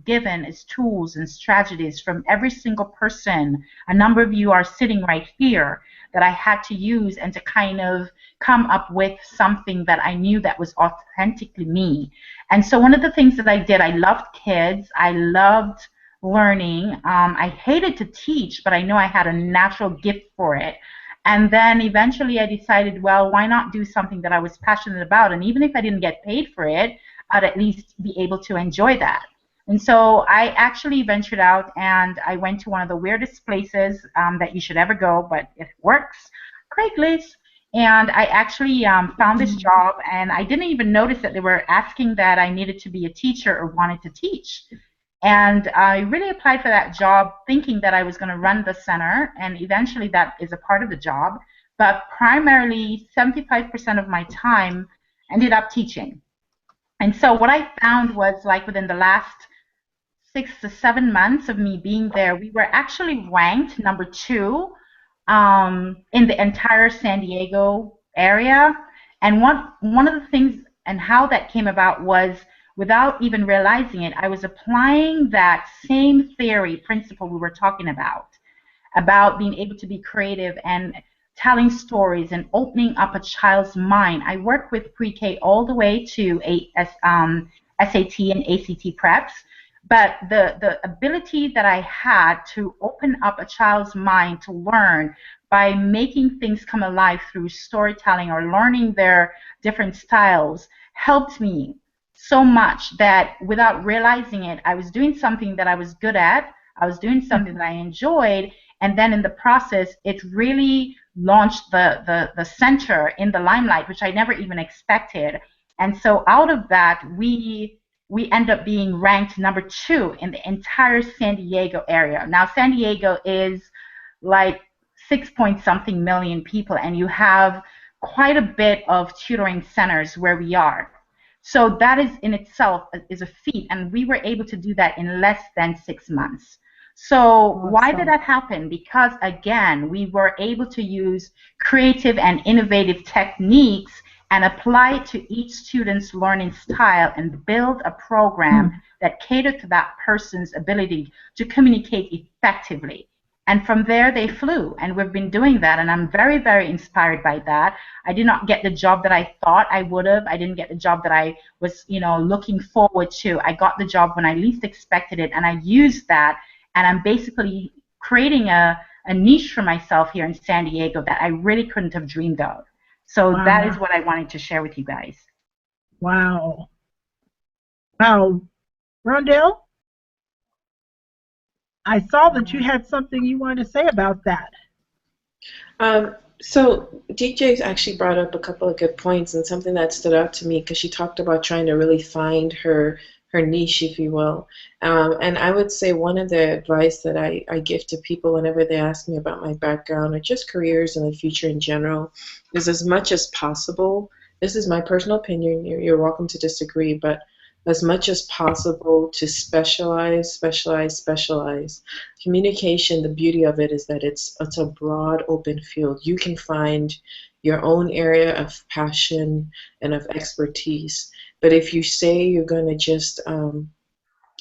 given as tools and strategies from every single person. A number of you are sitting right here that I had to use and to kind of come up with something that I knew that was authentically me. And so one of the things that I did, I loved kids. I loved learning. I hated to teach, but I know I had a natural gift for it. And then eventually I decided, well, why not do something that I was passionate about? And even if I didn't get paid for it, I'd at least be able to enjoy that. And so I actually ventured out and I went to one of the weirdest places that you should ever go, but it works, Craigslist. And I actually found this job, and I didn't even notice that they were asking that I needed to be a teacher or wanted to teach. And I really applied for that job thinking that I was going to run the center, and eventually that is a part of the job. But primarily 75% of my time ended up teaching. And so what I found was, like, within the last 6 to 7 months of me being there, we were actually ranked number 2 in the entire San Diego area. And one of the things and how that came about was, without even realizing it, I was applying that same theory principle we were talking about. about being able to be creative and telling stories and opening up a child's mind. I work with pre-K all the way to SAT and ACT preps, but the ability that I had to open up a child's mind to learn by making things come alive through storytelling or learning their different styles helped me so much that without realizing it, I was doing something that I was good at, I was doing something that I enjoyed, and then in the process, it really launched the center in the limelight, which I never even expected. And so out of that, we end up being ranked number 2 in the entire San Diego area. Now, San Diego is like 6-point-something million people, and you have quite a bit of tutoring centers where we are. So that is in itself is a feat, and we were able to do that in less than 6 months. So why did that happen? Because, again, we were able to use creative and innovative techniques and apply it to each student's learning style and build a program that catered to that person's ability to communicate effectively. And from there, they flew, and we've been doing that, and I'm very, very inspired by that. I did not get the job that I thought I would have. I didn't get the job that I was, looking forward to. I got the job when I least expected it, and I used that, and I'm basically creating a niche for myself here in San Diego that I really couldn't have dreamed of. So that is what I wanted to share with you guys. Wow. Wow. Rondell, I saw that you had something you wanted to say about that. So DJ actually brought up a couple of good points, and something that stood out to me because she talked about trying to really find her niche, if you will. And I would say one of the advice that I give to people whenever they ask me about my background or just careers and the future in general is, as much as possible, this is my personal opinion, you're welcome to disagree, but as much as possible to specialize. Communication, the beauty of it is that it's a broad, open field. You can find your own area of passion and of expertise. But if you say you're going to just,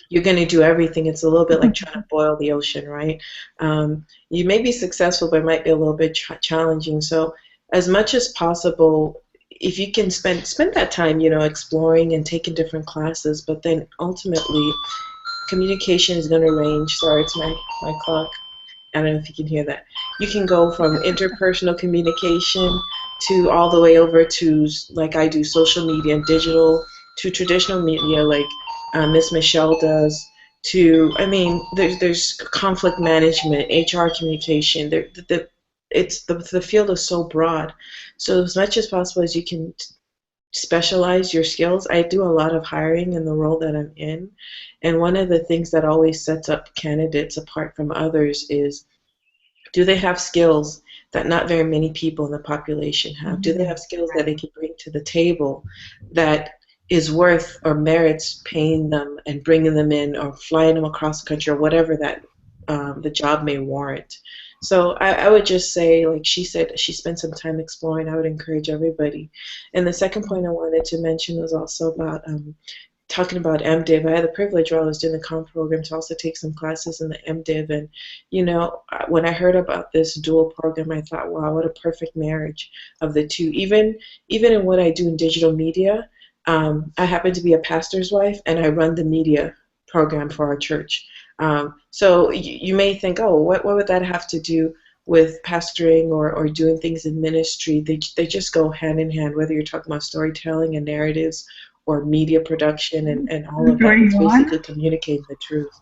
you're going to do everything, it's a little bit like trying to boil the ocean, right? You may be successful, but it might be a little bit challenging. So as much as possible, if you can spend that time, exploring and taking different classes, but then ultimately communication is going to range. Sorry, it's my clock. I don't know if you can hear that. You can go from interpersonal communication to all the way over to, like I do, social media and digital, to traditional media like Miss Michelle does, to, there's conflict management, HR communication. The field is so broad. So as much as possible as you can specialize your skills. I do a lot of hiring in the role that I'm in, and one of the things that always sets up candidates apart from others is, do they have skills that not very many people in the population have? Do they have skills that they can bring to the table that is worth or merits paying them and bringing them in or flying them across the country or whatever that the job may warrant? So I would just say, like she said, she spent some time exploring. I would encourage everybody. And the second point I wanted to mention was also about talking about MDiv. I had the privilege while I was doing the comp program to also take some classes in the MDiv. And, when I heard about this dual program, I thought, wow, what a perfect marriage of the two. Even in what I do in digital media, I happen to be a pastor's wife, and I run the media program for our church. So you may think, oh, what would that have to do with pastoring or doing things in ministry? They just go hand in hand, whether you're talking about storytelling and narratives or media production and all of that. It's basically communicating the truth.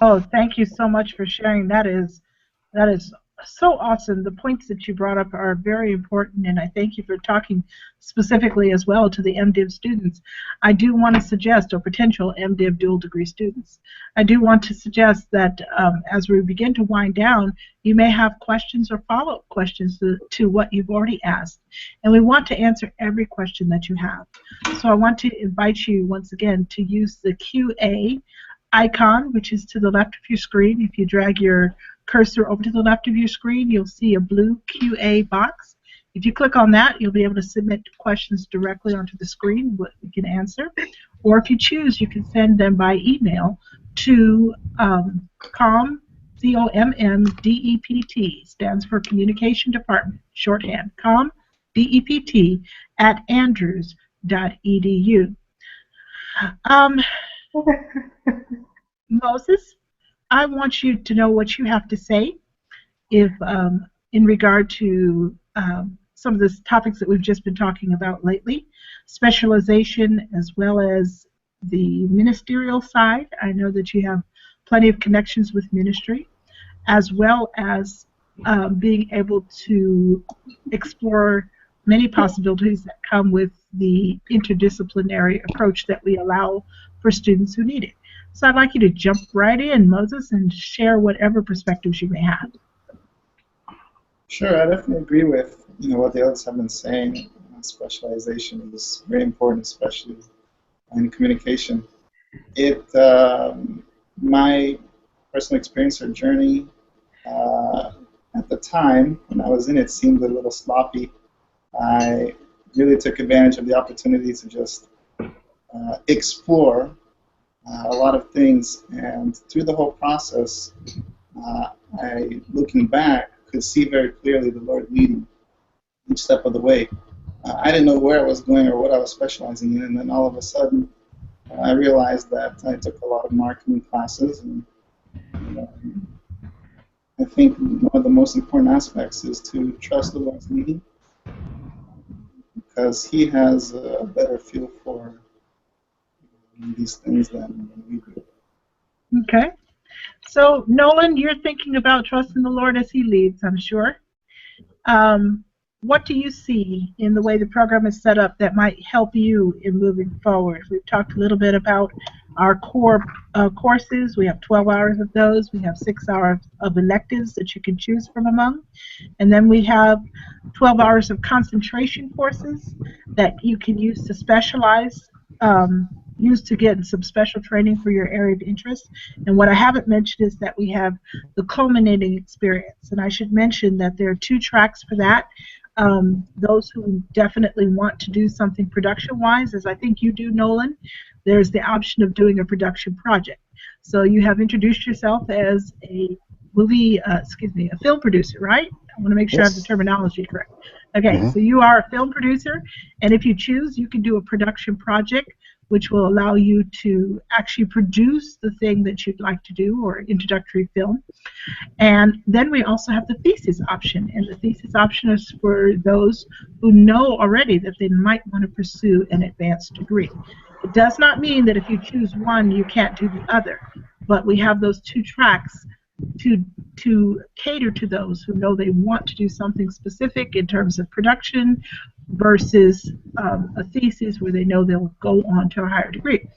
Oh, thank you so much for sharing. That is so awesome. The points that you brought up are very important, and I thank you for talking specifically as well to the MDiv students. I do want to suggest, or potential MDiv dual degree students, I do want to suggest that as we begin to wind down, you may have questions or follow-up questions to what you've already asked, and we want to answer every question that you have. So I want to invite you once again to use the QA icon, which is to the left of your screen. If you drag your cursor over to the left of your screen, you'll see a blue QA box. If you click on that, you'll be able to submit questions directly onto the screen, what we can answer. Or if you choose, you can send them by email to COM, COMMDEPT, stands for Communication Department, shorthand, COMDEPT at andrews.edu. Moses, I want you to know what you have to say if in regard to some of the topics that we've just been talking about lately, specialization as well as the ministerial side. I know that you have plenty of connections with ministry, as well as being able to explore many possibilities that come with the interdisciplinary approach that we allow for students who need it. So I'd like you to jump right in, Moses, and share whatever perspectives you may have. Sure, I definitely agree with what the others have been saying. Specialization is very important, especially in communication. My personal experience or journey at the time when I was in it seemed a little sloppy. I really took advantage of the opportunity to just explore a lot of things, and through the whole process, looking back, could see very clearly the Lord leading each step of the way. I didn't know where I was going or what I was specializing in, and then all of a sudden, I realized that I took a lot of marketing classes, and I think one of the most important aspects is to trust the Lord's leading, because He has a better feel for these things than we do. Okay. So, Nolan, you're thinking about trusting the Lord as He leads, I'm sure. What do you see in the way the program is set up that might help you in moving forward? We've talked a little bit about our core courses. We have 12 hours of those. We have 6 hours of electives that you can choose from among. And then we have 12 hours of concentration courses that you can use to specialize, use to get some special training for your area of interest. And what I haven't mentioned is that we have the culminating experience. And I should mention that there are 2 tracks for that. Those who definitely want to do something production-wise, as I think you do, Nolan, there's the option of doing a production project. So you have introduced yourself as a a film producer, right? I want to make sure I have the terminology correct. Okay, so you are a film producer, and if you choose, you can do a production project, which will allow you to actually produce the thing that you'd like to do, or introductory film. And then we also have the thesis option, and the thesis option is for those who know already that they might want to pursue an advanced degree. It does not mean that if you choose one, you can't do the other, but we have those 2 tracks to cater to those who know they want to do something specific in terms of production versus a thesis where they know they'll go on to a higher degree.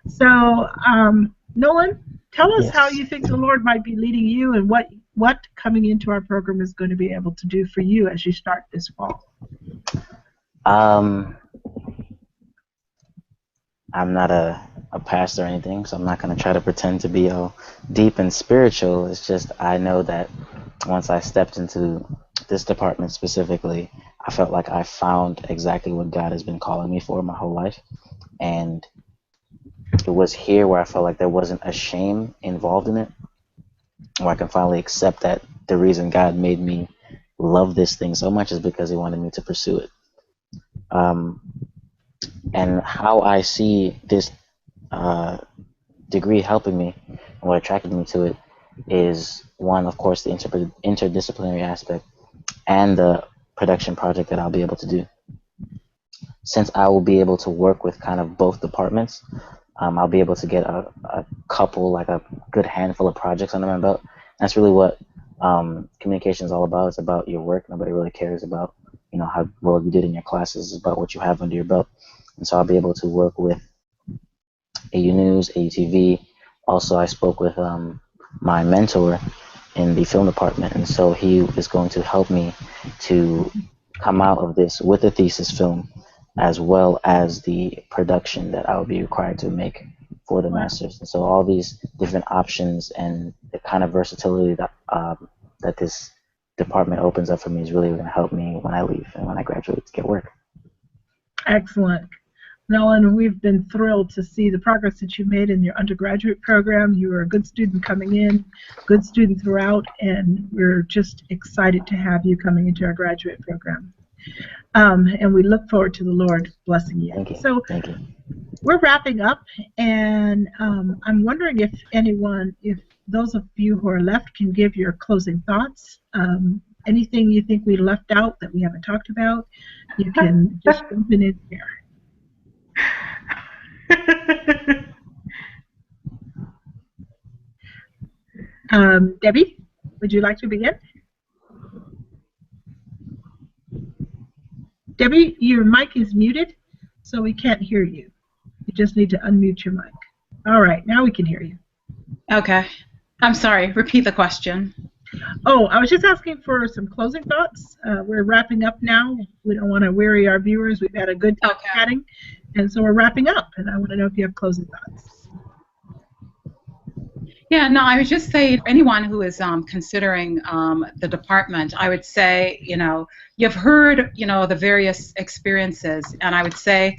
So, Nolan, tell us how you think the Lord might be leading you, and what coming into our program is going to be able to do for you as you start this fall. I'm not a pastor or anything, so I'm not going to try to pretend to be all deep and spiritual. It's just I know that once I stepped into this department specifically, I felt like I found exactly what God has been calling me for my whole life. And it was here where I felt like there wasn't a shame involved in it, where I can finally accept that the reason God made me love this thing so much is because He wanted me to pursue it. And how I see this degree helping me and what attracted me to it is, one, of course, the interdisciplinary aspect and the production project that I'll be able to do. Since I will be able to work with kind of both departments, I'll be able to get a couple, like a good handful of projects under my belt. That's really what communication is all about. It's about your work. Nobody really cares about how well you did in your classes. It's about what you have under your belt. And so I'll be able to work with AU News, AUTV. Also, I spoke with my mentor in the film department, and so he is going to help me to come out of this with a thesis film, as well as the production that I will be required to make for the master's. And so all these different options and the kind of versatility that that this department opens up for me is really going to help me when I leave and when I graduate to get work. Excellent. Ellen, we've been thrilled to see the progress that you made in your undergraduate program. You were a good student coming in, good student throughout, and we're just excited to have you coming into our graduate program. And we look forward to the Lord blessing you. Thank you. So Thank you. we're wrapping up, and I'm wondering if those of you who are left can give your closing thoughts. Anything you think we left out that we haven't talked about, you can just jump in here. Debbie, would you like to begin? Debbie, your mic is muted, so we can't hear you. You just need to unmute your mic. All right, now we can hear you. Okay. I'm sorry. Repeat the question. Oh, I was just asking for some closing thoughts. We're wrapping up now. We don't want to weary our viewers. We've had a good time chatting, and so we're wrapping up, and I want to know if you have closing thoughts. Yeah, no, I would just say anyone who is considering the department, I would say, you've heard, the various experiences, and I would say,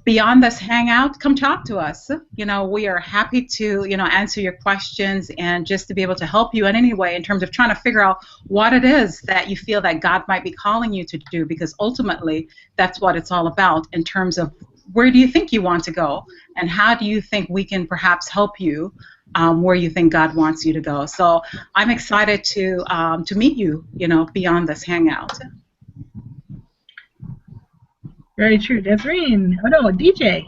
beyond this hangout, come talk to us. We are happy to, answer your questions and just to be able to help you in any way in terms of trying to figure out what it is that you feel that God might be calling you to do, because ultimately that's what it's all about in terms of where do you think you want to go and how do you think we can perhaps help you where you think God wants you to go. So I'm excited to meet you, beyond this hangout. Very true. Desireen. Oh, no, DJ.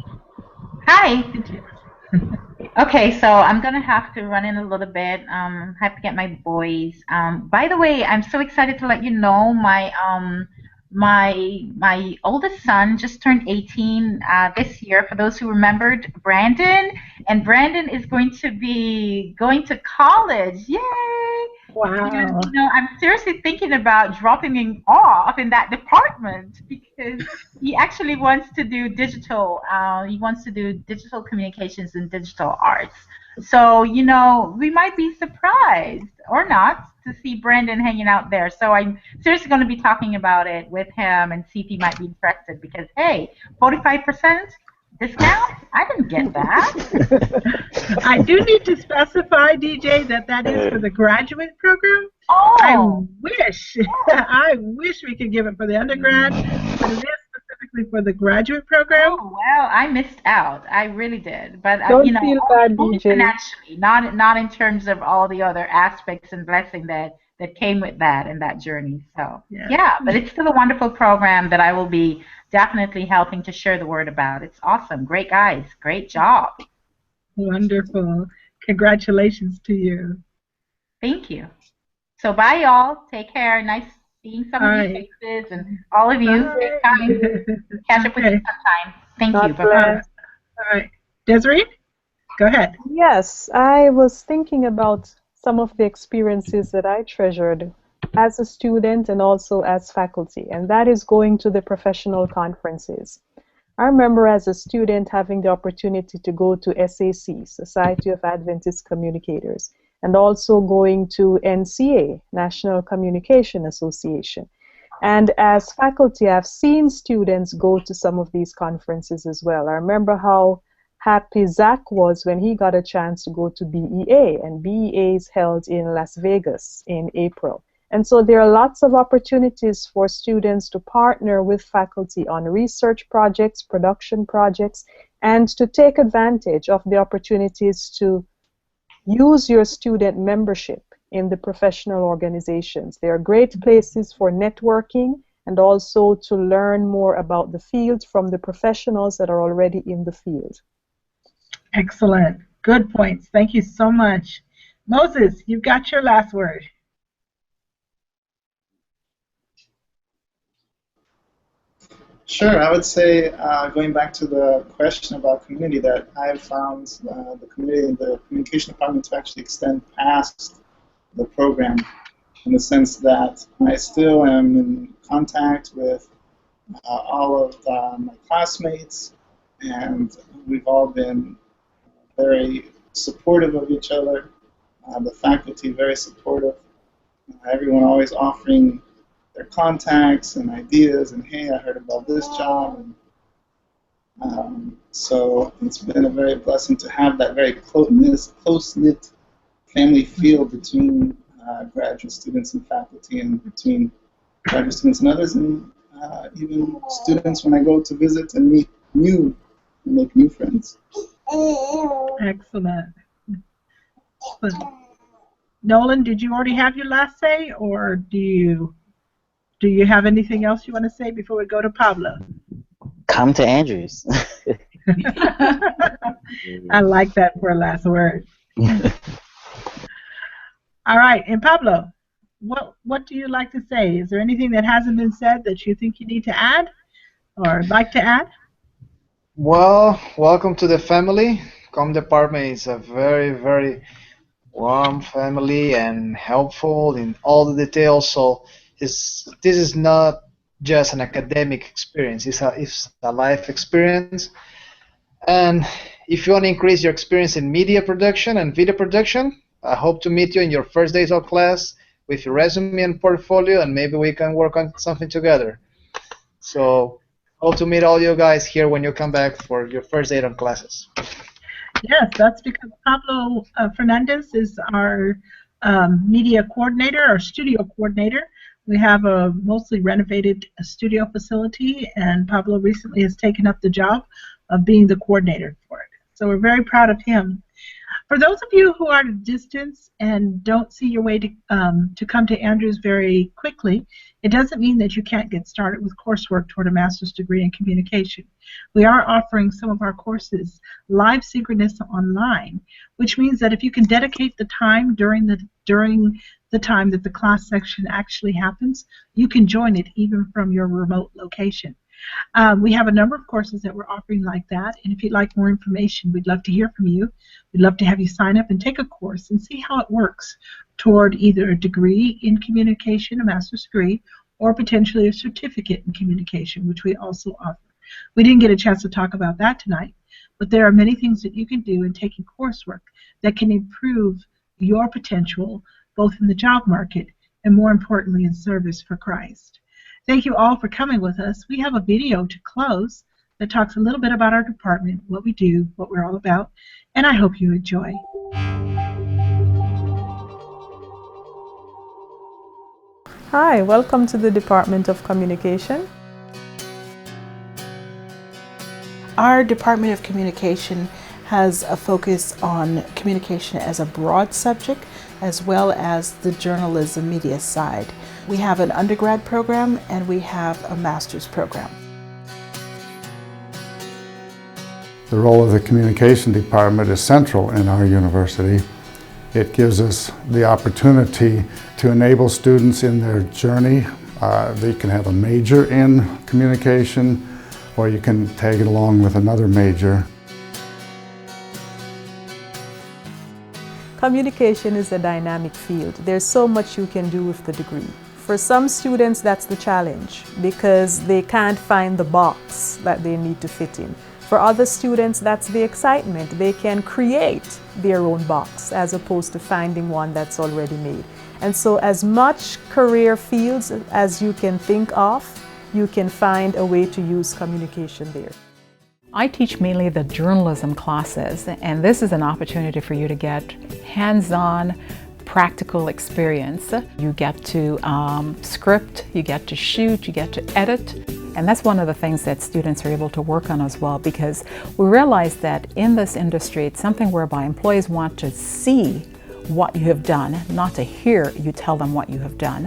Hi. Okay, so I'm going to have to run in a little bit. Have to get my boys. By the way, I'm so excited to let you know my oldest son just turned 18 this year, for those who remembered, Brandon. And Brandon is going to be going to college. Yay! Wow. And, I'm seriously thinking about dropping him off in that department because he actually wants to do digital. He wants to do digital communications and digital arts. So, we might be surprised or not to see Brandon hanging out there. So I'm seriously going to be talking about it with him and see if he might be interested because, hey, 45% discount? I didn't get that. I do need to specify, DJ, that is for the graduate program. Oh. I wish we could give it for the undergrad, but it is specifically for the graduate program. Oh, well, I missed out. I really did. But, Don't feel bad, only DJ. financially, not in terms of all the other aspects and blessing that came with that and that journey. So, yeah, but it's still a wonderful program that I will be definitely helping to share the word about. It's awesome. Great guys. Great job. Wonderful. Congratulations to you. Thank you. So bye, y'all. Take care. Nice seeing some of your faces and all of you. Great time. Catch up with you sometime. Thank you. Bye-bye. All right. Desiree, go ahead. Yes, I was thinking about some of the experiences that I treasured as a student and also as faculty, and that is going to the professional conferences. I remember as a student having the opportunity to go to SAC, Society of Adventist Communicators, and also going to NCA, National Communication Association. And as faculty, I've seen students go to some of these conferences as well. I remember how happy Zach was when he got a chance to go to BEA, and BEA is held in Las Vegas in April. And so there are lots of opportunities for students to partner with faculty on research projects, production projects, and to take advantage of the opportunities to use your student membership in the professional organizations. They are great places for networking and also to learn more about the field from the professionals that are already in the field. Excellent. Good points. Thank you so much. Moses, you've got your last word. Sure, I would say, going back to the question about community, that I've found the community in the communication department to actually extend past the program, in the sense that I still am in contact with all of my classmates, and we've all been very supportive of each other. The faculty very supportive. Everyone always offering their contacts and ideas, and hey, I heard about this job. And So it's been a very blessing to have that very close-knit family feel between graduate students and faculty, and between graduate students and others, and even students when I go to visit and meet make new friends. Excellent. Nolan, did you already have your last say, or do you have anything else you want to say before we go to Pablo? Come to Andrews. I like that for a last word. All right, and Pablo, what do you like to say? Is there anything that hasn't been said that you think you need to add or like to add? Well, welcome to the family. Com department is a very, very warm family and helpful in all the details. So this is not just an academic experience. It's a life experience. And if you want to increase your experience in media production and video production, I hope to meet you in your first days of class with your resume and portfolio, and maybe we can work on something together. So hope to meet all you guys here when you come back for your first day of classes. Yes, that's because Pablo Fernandez is our media coordinator, our studio coordinator. We have a mostly renovated studio facility, and Pablo recently has taken up the job of being the coordinator for it. So we're very proud of him. For those of you who are at a distance and don't see your way to come to Andrews very quickly, it doesn't mean that you can't get started with coursework toward a master's degree in communication. We are offering some of our courses live synchronous online, which means that if you can dedicate the time during the time that the class section actually happens, you can join it even from your remote location. We have a number of courses that we're offering like that, and if you'd like more information, we'd love to hear from you. We'd love to have you sign up and take a course and see how it works toward either a degree in communication, a master's degree, or potentially a certificate in communication, which we also offer. We didn't get a chance to talk about that tonight, but there are many things that you can do in taking coursework that can improve your potential both in the job market and, more importantly, in service for Christ. Thank you all for coming with us. We have a video to close that talks a little bit about our department, what we do, what we're all about, and I hope you enjoy. Hi, welcome to the Department of Communication. Our Department of Communication has a focus on communication as a broad subject, as well as the journalism media side. We have an undergrad program and we have a master's program. The role of the communication department is central in our university. It gives us the opportunity to enable students in their journey. They can have a major in communication, or you can tag it along with another major. Communication is a dynamic field. There's so much you can do with the degree. For some students, that's the challenge because they can't find the box that they need to fit in. For other students, that's the excitement. They can create their own box as opposed to finding one that's already made. And so as much career fields as you can think of, you can find a way to use communication there. I teach mainly the journalism classes, and this is an opportunity for you to get hands-on practical experience. You get to script, you get to shoot, you get to edit, and that's one of the things that students are able to work on as well, because we realize that in this industry it's something whereby employees want to see what you have done, not to hear you tell them what you have done.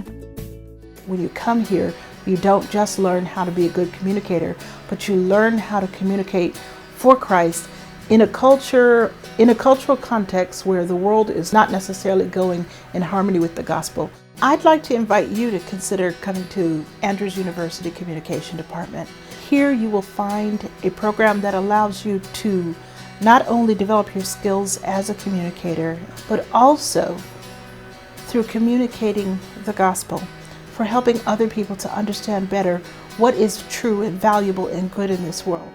When you come here, you don't just learn how to be a good communicator, but you learn how to communicate for Christ in a cultural context where the world is not necessarily going in harmony with the gospel. I'd like to invite you to consider coming to Andrews University Communication Department. Here you will find a program that allows you to not only develop your skills as a communicator, but also through communicating the gospel, for helping other people to understand better what is true and valuable and good in this world.